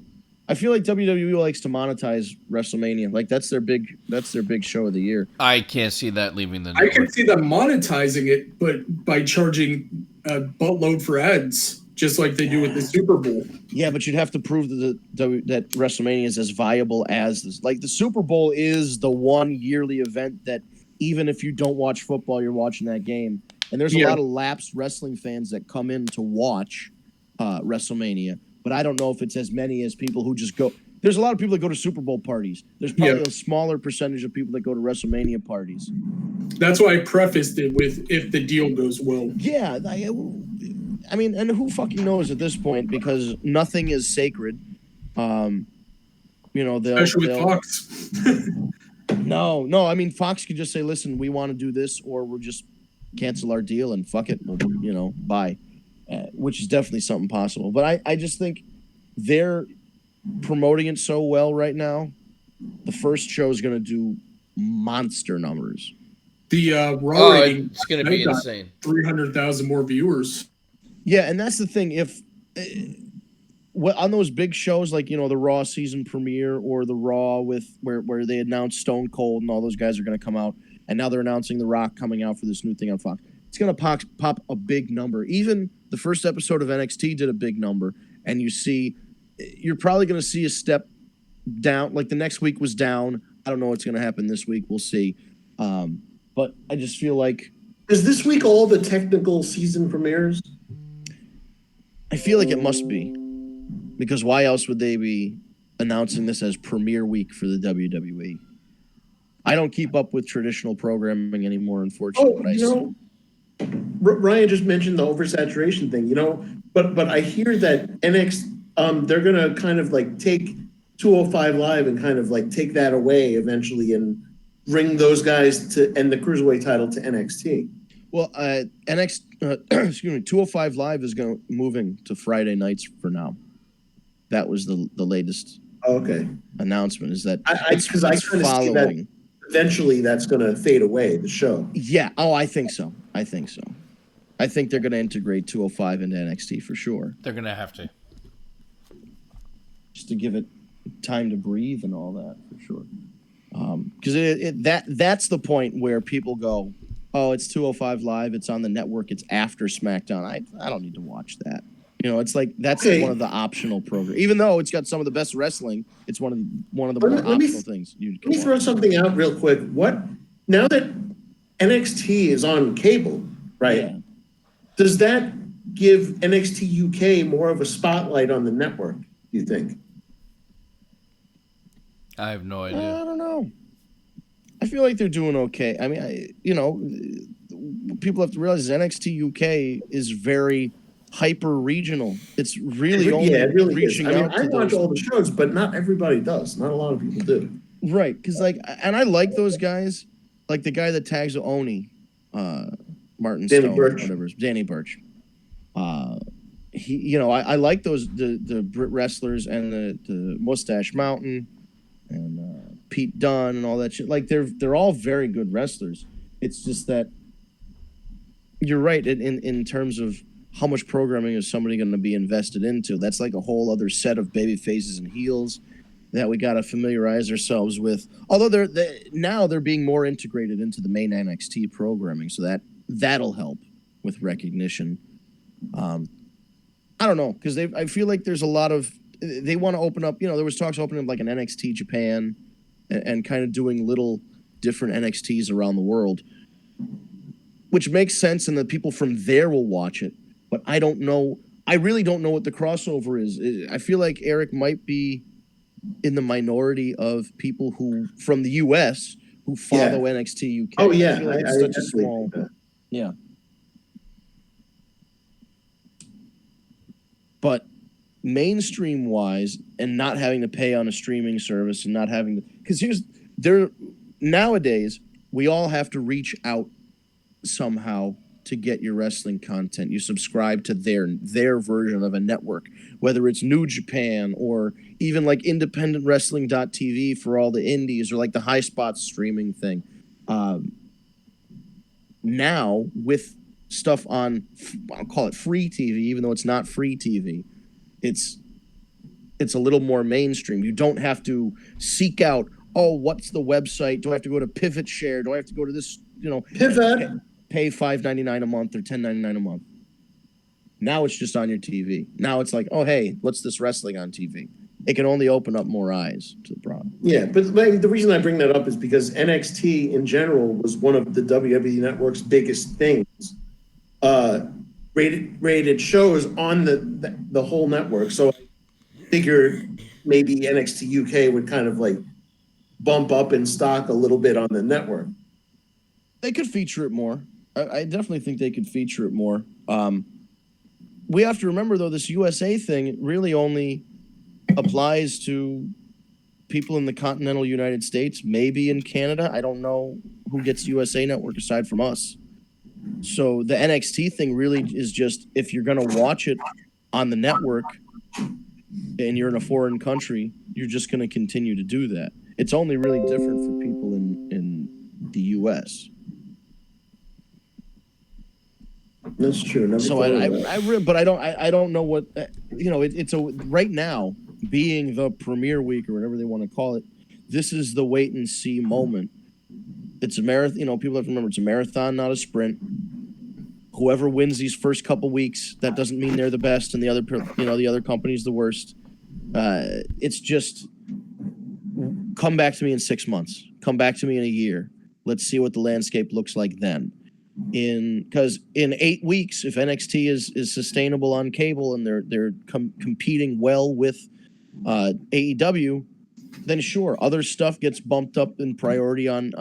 I feel like WWE likes to monetize WrestleMania. Like that's their big show of the year. I can't see that leaving the network. I can see them monetizing it, but by charging a buttload for ads, just like they do with the Super Bowl. Yeah, but you'd have to prove that WrestleMania is as viable as this. Like the Super Bowl is the one yearly event that even if you don't watch football, you're watching that game. And there's a lot of lapsed wrestling fans that come in to watch WrestleMania. But I don't know if it's as many as people who just go. there's a lot of people that go to Super Bowl parties. There's probably a smaller percentage of people that go to WrestleMania parties. That's why I prefaced it with if the deal goes well. Yeah, I mean, and who fucking knows at this point, because nothing is sacred. Especially with Fox. No. I mean, Fox could just say, "Listen, we want to do this, or we'll just cancel our deal and fuck it. We'll, bye," which is definitely something possible. But I just think they're promoting it so well right now. The first show is going to do monster numbers. The Raw rating, it's going to be insane. 300,000 more viewers. Yeah, and that's the thing. If on those big shows like the Raw season premiere or the Raw with where they announced Stone Cold and all those guys are going to come out, and now they're announcing The Rock coming out for this new thing on Fox, it's going to pop a big number. Even the first episode of NXT did a big number, and you're probably going to see a step down. Like the next week was down. I don't know what's going to happen this week. We'll see. But I just feel like, is this week all the technical season premieres? I feel like it must be, because why else would they be announcing this as premiere week for the WWE? I don't keep up with traditional programming anymore, unfortunately. Ryan just mentioned the oversaturation thing, but I hear that NXT, they're going to kind of like take 205 Live and kind of like take that away eventually and bring those guys and the Cruiserweight title to NXT. Well, 205 Live is moving to Friday nights for now. That was the latest announcement, is that because I kind of see that eventually that's going to fade away, the show. Yeah. Oh, I think so. I think they're going to integrate 205 into NXT for sure. They're going to have to. Just to give it time to breathe and all that, for sure. Because that's the point where people go, oh, it's 205 Live, it's on the network, it's after SmackDown. I don't need to watch that. It's like that's one of the optional programs. Even though it's got some of the best wrestling, it's one of the more optional things. Let me throw something out real quick. Now that NXT is on cable, right? Yeah. Does that give NXT UK more of a spotlight on the network, do you think? I have no idea. I don't know. I feel like they're doing okay. I mean, people have to realize NXT UK is very hyper regional. It's really reaching out. I watch all the shows, but not everybody does. Not a lot of people do. Right, because and I like those guys, like the guy that tags Oni, Martin Danny Stone, Burch. whatever, Danny Burch. He, I like those the Brit wrestlers and the Mustache Mountain and Pete Dunne and all that shit. Like they're all very good wrestlers. It's just that you're right in terms of how much programming is somebody going to be invested into. That's like a whole other set of baby faces and heels that we got to familiarize ourselves with. Although now they're being more integrated into the main NXT programming, so that'll help with recognition. I don't know, because I feel like there's a lot of, they want to open up, there was talks opening up like an NXT Japan and kind of doing little different NXTs around the world, which makes sense, and the people from there will watch it. But I don't know. I really don't know what the crossover is. I feel like Eric might be in the minority of people who from the U.S. who follow NXT UK. Oh yeah, I feel like it's such a small. Yeah. But mainstream wise, and not having to pay on a streaming service and not having to, because nowadays we all have to reach out somehow to get your wrestling content. You subscribe to their version of a network, whether it's New Japan or even like independentwrestling.tv for all the indies, or like the High Spots streaming thing. Now with stuff on, I'll call it free TV, even though it's not free TV, it's a little more mainstream. You don't have to seek out, what's the website? Do I have to go to Pivot Share? Do I have to go to this, Pivot? Pay $5.99 a month or $10.99 a month. Now it's just on your TV. Now it's like, hey, what's this wrestling on TV? It can only open up more eyes to the product. Yeah, but the reason I bring that up is because NXT in general was one of the WWE Network's biggest things. Rated shows on the whole network. So I figure maybe NXT UK would kind of like bump up in stock a little bit on the network. They could feature it more. I definitely think they could feature it more. We have to remember, though, this USA thing really only applies to people in the continental United States, maybe in Canada. I don't know who gets USA Network aside from us. So the NXT thing really is just, if you're going to watch it on the network and you're in a foreign country, you're just going to continue to do that. It's only really different for people in the U.S. That's true. So I don't know what, it's right now, being the premiere week or whatever they want to call it, this is the wait and see moment. It's a marathon. People have to remember it's a marathon, not a sprint. Whoever wins these first couple weeks, that doesn't mean they're the best and the other company's the worst. It's just, come back to me in 6 months. Come back to me in a year. Let's see what the landscape looks like then. Because in 8 weeks, if NXT is sustainable on cable and they're competing well with AEW, then sure, other stuff gets bumped up in priority on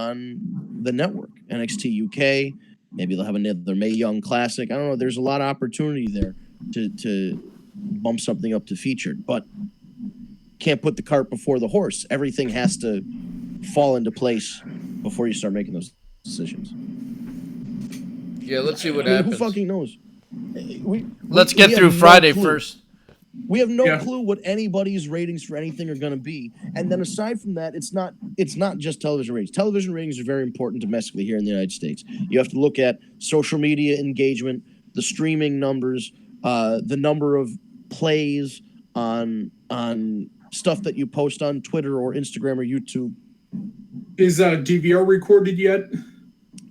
the network. NXT UK, maybe they'll have another Mae Young Classic. I don't know. There's a lot of opportunity there to bump something up to featured, but can't put the cart before the horse. Everything has to fall into place before you start making those decisions. Yeah, let's see what happens. Who fucking knows? Let's get through Friday first. We have no clue what anybody's ratings for anything are going to be. And then aside from that, it's not just television ratings. Television ratings are very important domestically here in the United States. You have to look at social media engagement, the streaming numbers, the number of plays on stuff that you post on Twitter or Instagram or YouTube. Is DVR recorded yet?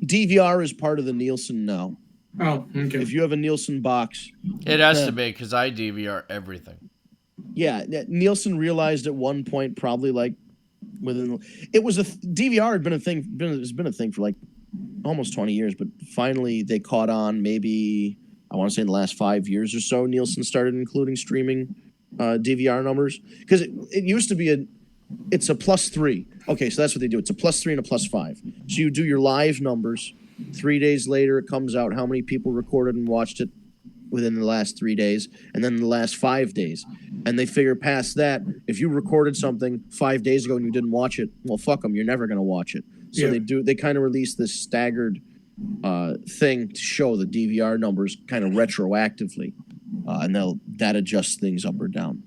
DVR is part of the Nielsen now. Oh, okay. If you have a Nielsen box, it has to be, because I DVR everything. Yeah, Nielsen realized at one point, probably like DVR had been a thing. It's been a thing for like almost 20 years, but finally they caught on. Maybe I want to say in the last 5 years or so, Nielsen started including streaming DVR numbers, because it used to be it's a +3. Okay, so that's what they do. It's a +3 and a +5. So you do your live numbers. 3 days later, it comes out how many people recorded and watched it within the last 3 days, and then the last 5 days. And they figure past that, if you recorded something 5 days ago and you didn't watch it, well, fuck them, you're never going to watch it. So they kind of release this staggered thing to show the DVR numbers kind of retroactively, and that adjusts things up or down.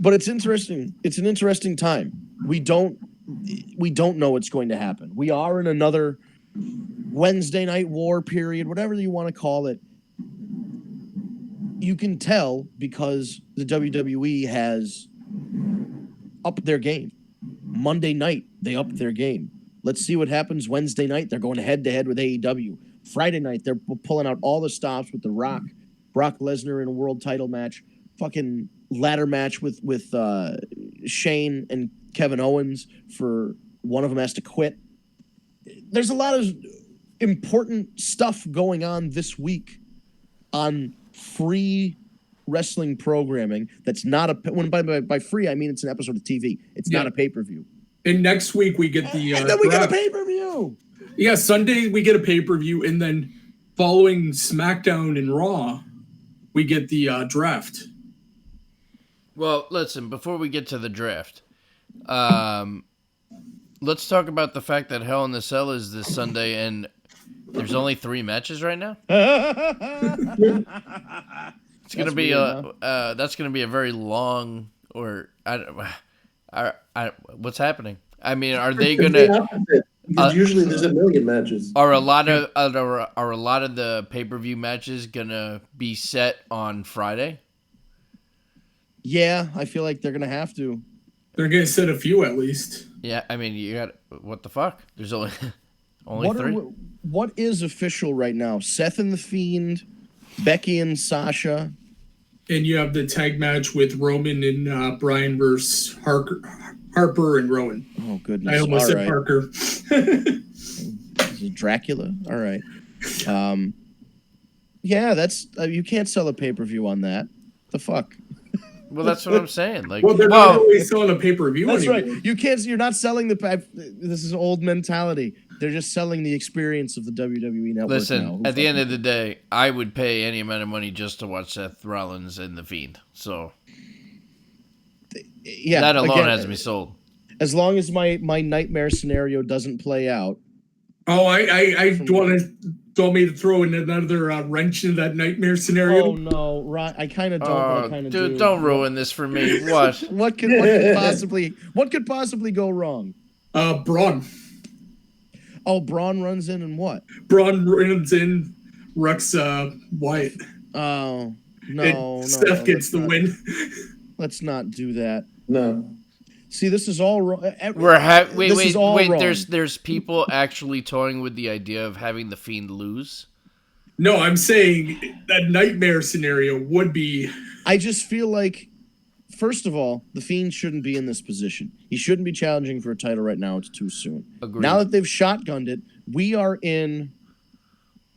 But it's interesting. It's an interesting time. We don't know what's going to happen. We are in another Wednesday night war period, whatever you want to call it. You can tell because the WWE has upped their game. Monday night, they upped their game. Let's see what happens Wednesday night. They're going head-to-head with AEW. Friday night, they're pulling out all the stops with The Rock, Brock Lesnar in a world title match, fucking ladder match with Shane and Kevin Owens for one of them has to quit. There's a lot of important stuff going on this week on free wrestling programming. That's not by free, I mean it's an episode of TV. It's not a pay-per-view. And next week we get the and then we get a pay-per-view. Yeah, Sunday we get a pay-per-view, and then following SmackDown and Raw, we get the draft. Well, listen, before we get to the draft, let's talk about the fact that Hell in the Cell is this Sunday, and there's only 3 matches right now. It's gonna be that's gonna be a very long, or what's happening? I mean, are they gonna? Usually there's a million matches. Are a lot of the pay-per-view matches gonna be set on Friday? Yeah, I feel like they're gonna have to. They're gonna set a few at least. Yeah, I mean, you got what the fuck? There's only 3. What is official right now? Seth and the Fiend, Becky and Sasha, and you have the tag match with Roman and Bryan versus Harper and Rowan. Oh goodness! I almost said Parker. Is it Dracula? All right. Yeah, that's you can't sell a pay-per-view on that. The fuck. Well, that's what I'm saying. Like, Well, they're not really selling a pay-per-view That's anymore. right. You can't. You're not selling the. This is old mentality. They're just selling the experience of the WWE network. listen, now. at the end of the day, I would pay any amount of money just to watch Seth Rollins and The Fiend. So, yeah, that alone again, has me sold. As long as my nightmare scenario doesn't play out. Oh, I want me to throw in another wrench in that nightmare scenario. Oh no, right? I kind of don't. But I kind of do. Dude, don't ruin this for me. What? what could possibly go wrong? Braun. Oh, Braun runs in and what? Braun runs in, wrecks Wyatt. Oh no, Steph gets the win. Let's not do that. No. See, this is all wrong. Wait. There's people actually toying with the idea of having the Fiend lose. No, I'm saying that nightmare scenario would be. I just feel like, first of all, the Fiend shouldn't be in this position. He shouldn't be challenging for a title right now. It's too soon. Agreed. Now that they've shotgunned it, we are in.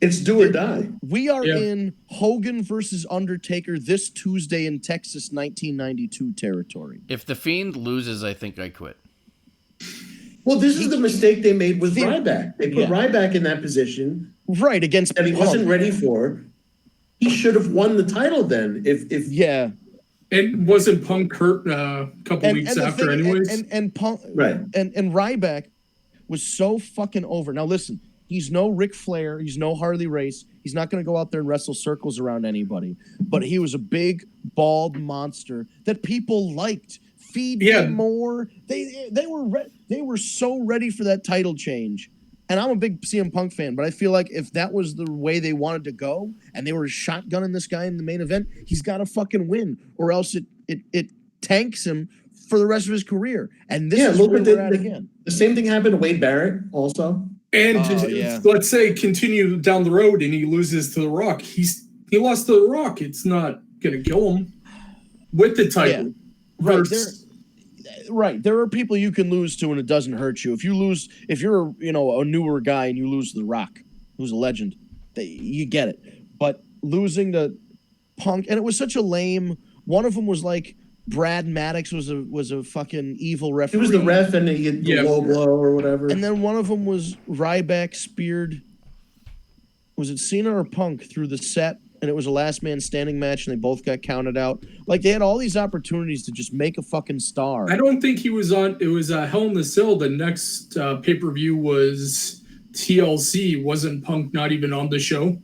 It's do or die. We are in Hogan versus Undertaker this Tuesday in Texas, 1992 territory. If the Fiend loses, I think I quit. Well, this is the mistake they made with Ryback. They put Ryback in that position, right, against that he wasn't ready for. He should have won the title then. If And wasn't Punk hurt a couple weeks after, anyways? And Punk, right, and Ryback was so fucking over. Now listen. He's no Ric Flair. He's no Harley Race. He's not going to go out there and wrestle circles around anybody. But he was a big, bald monster that people liked. Feed him more. They were so ready for that title change. And I'm a big CM Punk fan, but I feel like if that was the way they wanted to go and they were shotgunning this guy in the main event, he's got to fucking win, or else it tanks him for the rest of his career. And this is where we're at again. The same thing happened to Wade Barrett also. And let's say continue down the road and he loses to The Rock. He lost to The Rock. It's not going to kill him with the title. Yeah. Right. There are people you can lose to and it doesn't hurt you. If you're a newer guy and you lose to The Rock, who's a legend, you get it. But losing to Punk, and it was such a lame. One of them was like Brad Maddox was a fucking evil referee. He was the ref and he had the low blow or whatever. And then one of them was Ryback speared. Was it Cena or Punk through the set? And it was a last man standing match, and they both got counted out. Like, they had all these opportunities to just make a fucking star. I don't think he was on. It was Hell in the Cell. The next pay-per-view was TLC. Wasn't Punk not even on the show?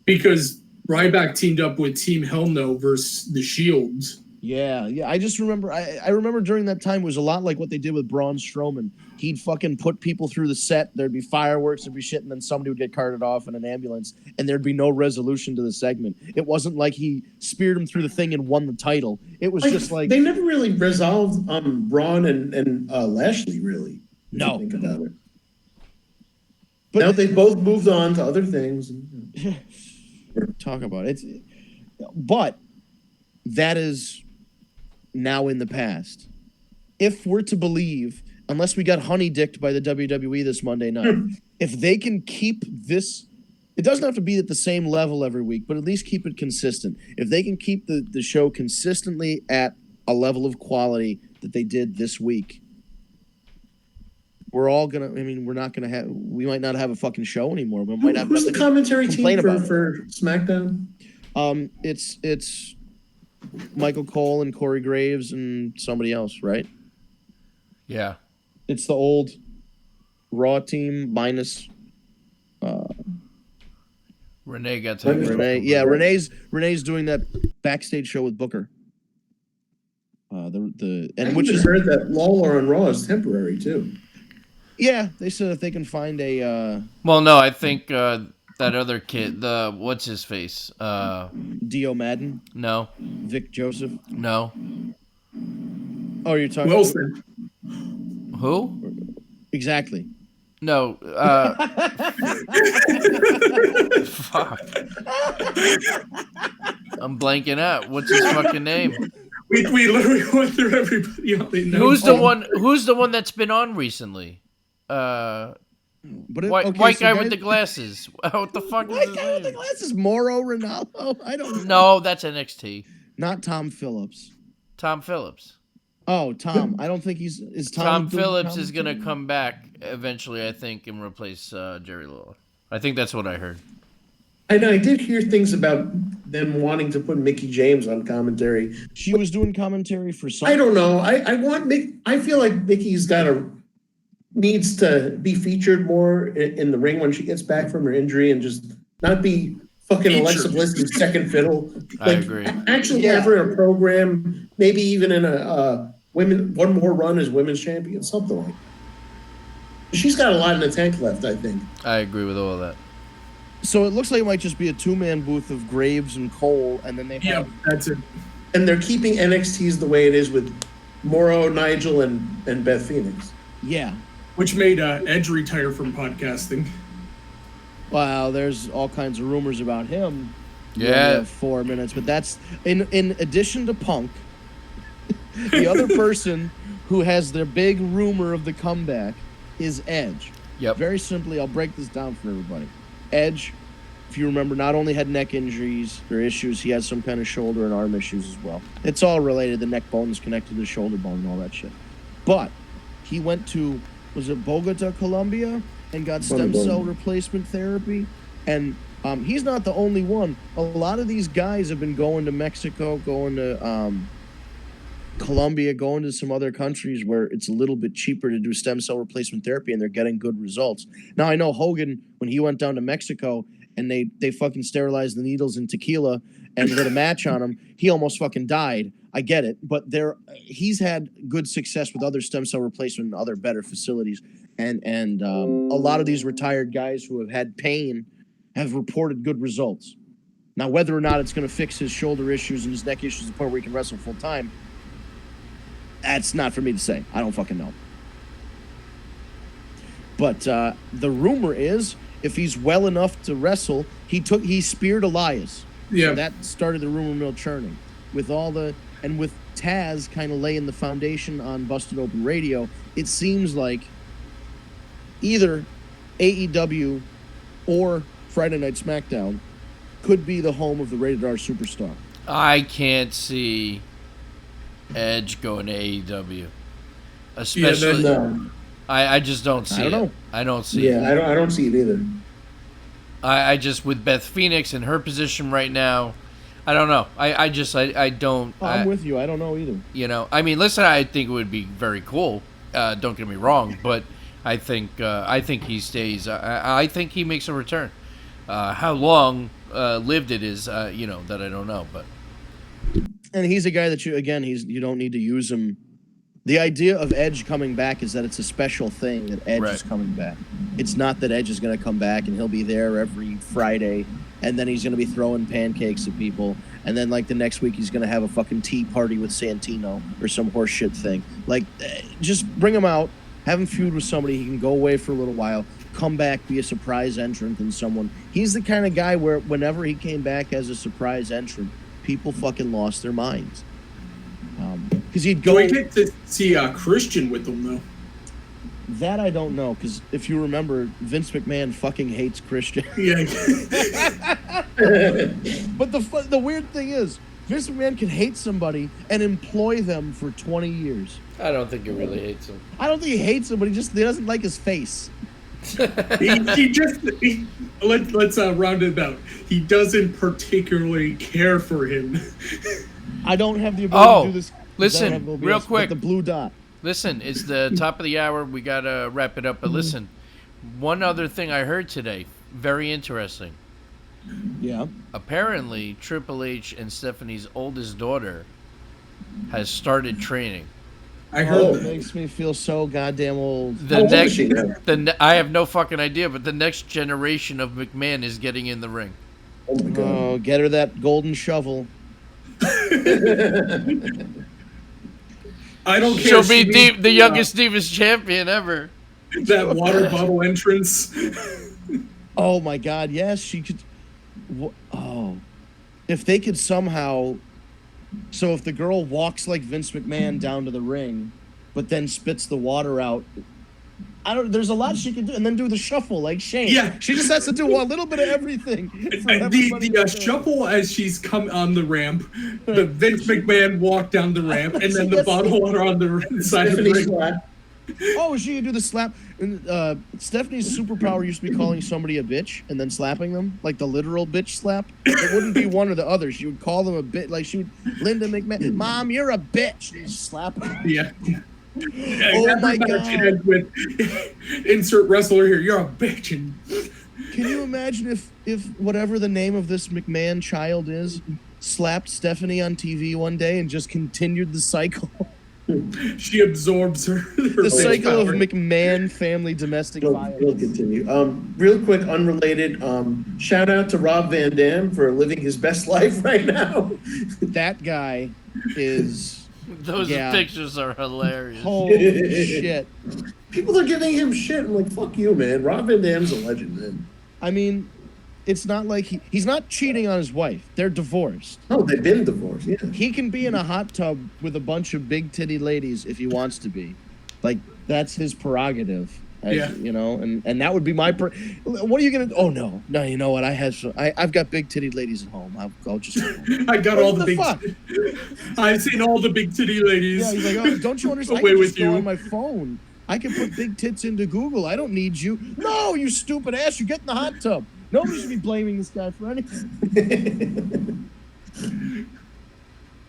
Because Ryback teamed up with Team Hell No versus The Shield. Yeah. I just remember. I remember during that time it was a lot like what they did with Braun Strowman. He'd fucking put people through the set. There'd be fireworks, there'd be shit, and then somebody would get carted off in an ambulance, and there'd be no resolution to the segment. It wasn't like he speared him through the thing and won the title. It was just like they never really resolved Braun and Lashley, really. No. Think about it. But now they've both moved on to other things. Talk about it. But that is now in the past. If we're to believe, unless we got honey-dicked by the WWE this Monday night, if they can keep this, it doesn't have to be at the same level every week, but at least keep it consistent. If they can keep the show consistently at a level of quality that they did this week, we're all gonna. I mean, we're not gonna have. We might not have a fucking show anymore. We might have. Who's the commentary team for SmackDown? It's Michael Cole and Corey Graves and somebody else, right? Yeah. It's the old Raw team minus Renee got taken. Renee's doing that backstage show with Booker. Which is heard that Lawler on Raw is temporary too. Yeah, they said if they can find a. Well, no, I think that other kid, what's his face? Dio Madden. No. Vic Joseph. No. Oh, you're talking Wilson. Who? Exactly. No. Fuck. I'm blanking out. What's his fucking name? We literally went through everybody on the Who's the one that's been on recently? White guy with the glasses. What the fuck is his name? White guy with the glasses. Mauro Ronaldo. I don't know. No, that's NXT. Not Tom Phillips. Tom Phillips. Oh, Tom. I don't think he's... Is Tom doing Phillips is going to commentary? come back eventually, I think, and replace Jerry Lawler. I think that's what I heard. I know. I did hear things about them wanting to put Mickey James on commentary. She was doing commentary for some... I don't know. I want Mick. I feel like Mickey's needs to be featured more in the ring when she gets back from her injury and just not be fucking Alexa Bliss's second fiddle. I agree. Actually, have her in a program, maybe even in a one more run as women's champion, something like that. She's got a lot in the tank left, I think. I agree with all of that. So it looks like it might just be a two-man booth of Graves and Cole, and then they have... that's it. And they're keeping NXT's the way it is with Morrow, Nigel, and Beth Phoenix. Yeah. Which made Edge retire from podcasting. Wow, there's all kinds of rumors about him. Yeah. We only have 4 minutes, but that's... In addition to Punk, the other person who has their big rumor of the comeback is Edge. Yep. Very simply, I'll break this down for everybody. Edge, if you remember, not only had neck injuries or issues, he has some kind of shoulder and arm issues as well. It's all related. The neck bone is connected to the shoulder bone and all that shit. But he went to, was it Bogota, Colombia, and got stem cell replacement therapy? And he's not the only one. A lot of these guys have been going to Mexico, going to Colombia, going to some other countries where it's a little bit cheaper to do stem cell replacement therapy, and they're getting good results. Now, I know Hogan, when he went down to Mexico and they fucking sterilized the needles in tequila and did a match on him, he almost fucking died. I get it. But he's had good success with other stem cell replacement and other better facilities. And a lot of these retired guys who have had pain have reported good results. Now, whether or not it's going to fix his shoulder issues and his neck issues to the point where he can wrestle full time, that's not for me to say. I don't fucking know. But the rumor is, if he's well enough to wrestle, he speared Elias. Yeah. So that started the rumor mill churning. With Taz kind of laying the foundation on Busted Open Radio, it seems like either AEW or Friday Night SmackDown could be the home of the Rated R superstar. I can't see Edge going to AEW, especially. I just don't see it. I don't see it. Yeah, I don't see it either. I just, with Beth Phoenix in her position right now, I don't know. I don't. I'm with you. I don't know either. You know, I mean, listen, I think it would be very cool. Don't get me wrong, but I think he stays. I think he makes a return. How long lived it is, that I don't know, but. And he's a guy that you don't need to use him. The idea of Edge coming back is that it's a special thing that Edge is coming back. It's not that Edge is going to come back and he'll be there every Friday and then he's going to be throwing pancakes at people and then like the next week he's going to have a fucking tea party with Santino or some horseshit thing. Like, just bring him out, have him feud with somebody, he can go away for a little while, come back, be a surprise entrant and someone. He's the kind of guy where whenever he came back as a surprise entrant, people fucking lost their minds. Because he'd go. We get to see Christian with them though. That I don't know, because if you remember, Vince McMahon fucking hates Christian. Yeah. But the weird thing is, Vince McMahon can hate somebody and employ them for 20 years. I don't think he really hates him. I don't think he hates him, but he doesn't like his face. Let's round it out. He doesn't particularly care for him. I don't have the ability to do this. Listen, real quick. The blue dot. Listen, it's the top of the hour. We got to wrap it up. But listen, one other thing I heard today, very interesting. Yeah. Apparently, Triple H and Stephanie's oldest daughter has started training. I heard It makes me feel so goddamn old. I have no fucking idea, but the next generation of McMahon is getting in the ring. Oh my God. Oh, get her that golden shovel. I don't care. She'll be the youngest Divas champion ever. That water bottle entrance. Oh my God! Yes, she could. Oh, if they could somehow. So if the girl walks like Vince McMahon down to the ring, but then spits the water out, There's a lot she can do, and then do the shuffle like Shane. Yeah. She just has to do a little bit of everything. The shuffle as she's come on the ramp, the Vince McMahon walk down the ramp, and then the bottle water on the side of the ring. Oh, she can do the slap. And Stephanie's superpower used to be calling somebody a bitch and then slapping them, like the literal bitch slap. It wouldn't be one or the other. She would call them a bitch, like she would, Linda McMahon, Mom, you're a bitch. And just slap them. Yeah. Oh my God. With insert wrestler here, you're a bitch. Can you imagine if whatever the name of this McMahon child is slapped Stephanie on TV one day and just continued the cycle? She absorbs her the cycle power. of McMahon family domestic violence. We'll continue. Real quick, unrelated. Shout out to Rob Van Dam for living his best life right now. That guy is. Those pictures are hilarious. Holy shit. People are giving him shit. I'm like, fuck you, man. Rob Van Dam's a legend, man. I mean, it's not like he's not cheating on his wife. They're divorced. Oh, they've been divorced, yeah. He can be in a hot tub with a bunch of big titty ladies if he wants to be. Like, that's his prerogative. You know, and that would be my what are you gonna? Oh no, you know what? I've got big titty ladies at home. I'll just. I got all the big. I've seen all the big titty ladies. Yeah, he's like, oh, don't you understand? I can just go on my phone. I can put big tits into Google. I don't need you. No, you stupid ass. You get in the hot tub. Nobody should be blaming this guy for anything.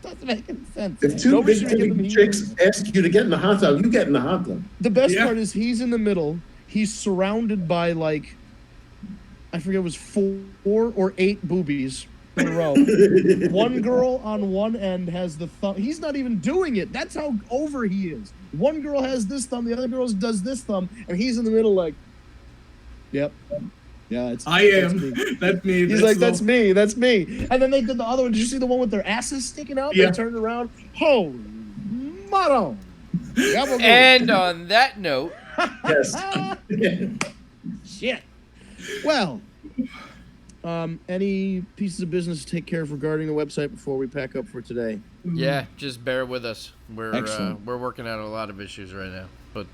Doesn't make any sense. If two big titty chicks ask you to get in the hot tub, you get in the hot tub. The best part is he's in the middle. He's surrounded by like, I forget, it was 4 or 8 boobies in a row. One girl on one end has the thumb. He's not even doing it. That's how over he is. One girl has this thumb, the other girl does this thumb, and he's in the middle like, yep. Yeah, that's me. That's me. He's like, that's me. That's me. And then they did the other one. Did you see the one with their asses sticking out? Yeah. They turned around. Holy motto. And on that note. Yes. Shit. Well, any pieces of business to take care of regarding the website before we pack up for today? Yeah, just bear with us. We're working out a lot of issues right now, but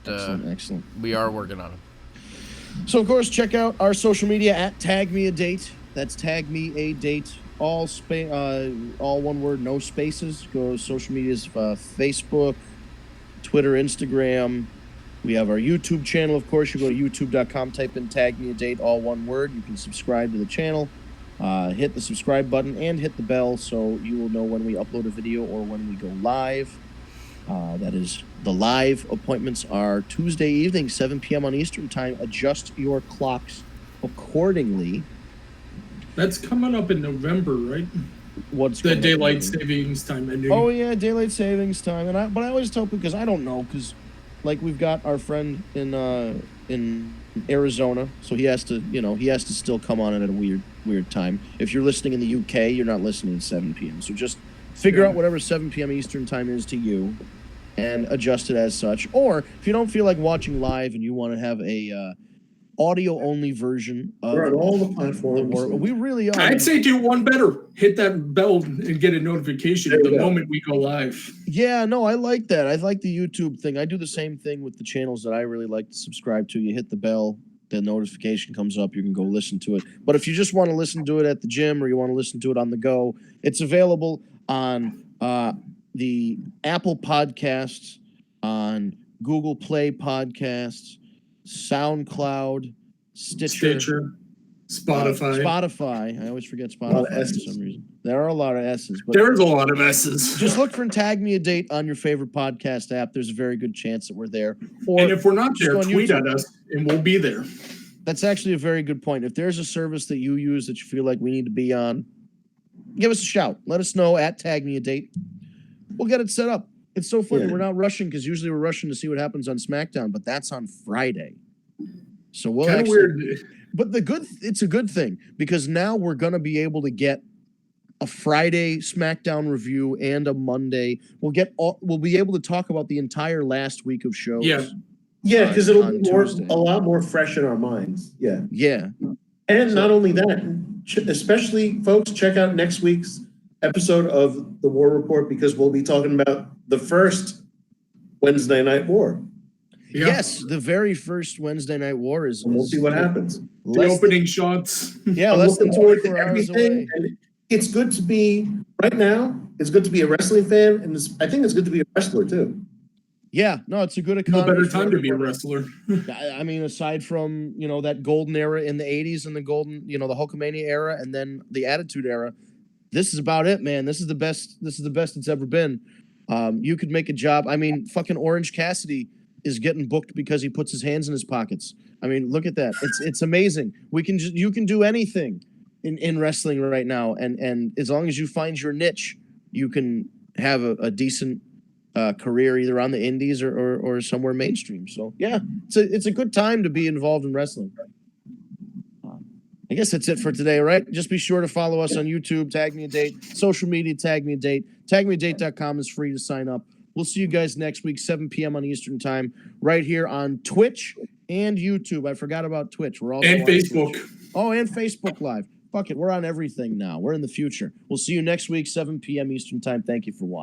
excellent. We are working on them. So, of course, check out our social media at Tag Me a Date. That's Tag Me a Date. All one word, no spaces. Go to social medias, Facebook, Twitter, Instagram. We have our YouTube channel, of course. You go to youtube.com, type in Tag Me a Date, all one word. You can subscribe to the channel. Hit the subscribe button and hit the bell so you will know when we upload a video or when we go live. That is, the live appointments are Tuesday evening, 7 p.m. on Eastern Time. Adjust your clocks accordingly. That's coming up in November, right? What's the daylight savings time ending? Oh yeah, daylight savings time. But I always tell people because I don't know, because like we've got our friend in Arizona, so he has to still come on at a weird time. If you're listening in the UK, you're not listening at 7 p.m. So just figure out whatever 7 p.m. Eastern time is to you and adjust it as such. Or if you don't feel like watching live and you want to have a audio-only version of we're on all the platforms. We really are. I'd say do one better. Hit that bell and get a notification the moment we go live. Yeah, no, I like that. I like the YouTube thing. I do the same thing with the channels that I really like to subscribe to. You hit the bell, the notification comes up, you can go listen to it. But if you just want to listen to it at the gym or you want to listen to it on the go, it's available on the Apple Podcasts, on Google Play Podcasts, SoundCloud, Stitcher, Spotify. I always forget Spotify for some reason. There are a lot of S's. But there's a lot of S's. Just look for Tag Me a Date on your favorite podcast app. There's a very good chance that we're there. Or and if we're not there, tweet at us and we'll be there. That's actually a very good point. If there's a service that you use that you feel like we need to be on, give us a shout. Let us know at Tag Me a Date. We'll get it set up. It's so funny. Yeah. We're not rushing because usually we're rushing to see what happens on Smackdown, but that's on Friday. So we'll kind of weird. But it's a good thing because now we're gonna be able to get a Friday Smackdown review and a Monday. We'll be able to talk about the entire last week of shows. Yeah, because it'll be a lot more fresh in our minds. Yeah. Yeah. And not only that, especially folks, check out next week's episode of the War Report because we'll be talking about the first Wednesday Night War. Yeah. Yes, the very first Wednesday Night War is. And we'll see what happens. The opening shots. Yeah, I'm less than looking forward to 24 hours everything, away. and it's good to be right now. It's good to be a wrestling fan, and I think it's good to be a wrestler too. Yeah, no, it's a good No economy. better for time to be a everybody. wrestler. I mean, aside from that golden era in the '80s and the golden, the Hulkamania era, and then the Attitude Era, this is about it, man. This is the best. This is the best it's ever been. You could make a job. I mean, fucking Orange Cassidy is getting booked because he puts his hands in his pockets. I mean, look at that. It's amazing. You can do anything in wrestling right now, and as long as you find your niche, you can have a decent career either on the indies or somewhere mainstream. So yeah, it's a good time to be involved in wrestling. I guess that's it for today, right? Just be sure to follow us on YouTube, Tag Me a Date, social media, Tag Me a Date. TagMeADate.com is free to sign up. We'll see you guys next week, 7 p.m. on Eastern Time, right here on Twitch and YouTube. I forgot about Twitch. We're also And on Facebook. Twitch. Oh, and Facebook Live. Fuck it, we're on everything now. We're in the future. We'll see you next week, 7 p.m. Eastern Time. Thank you for watching.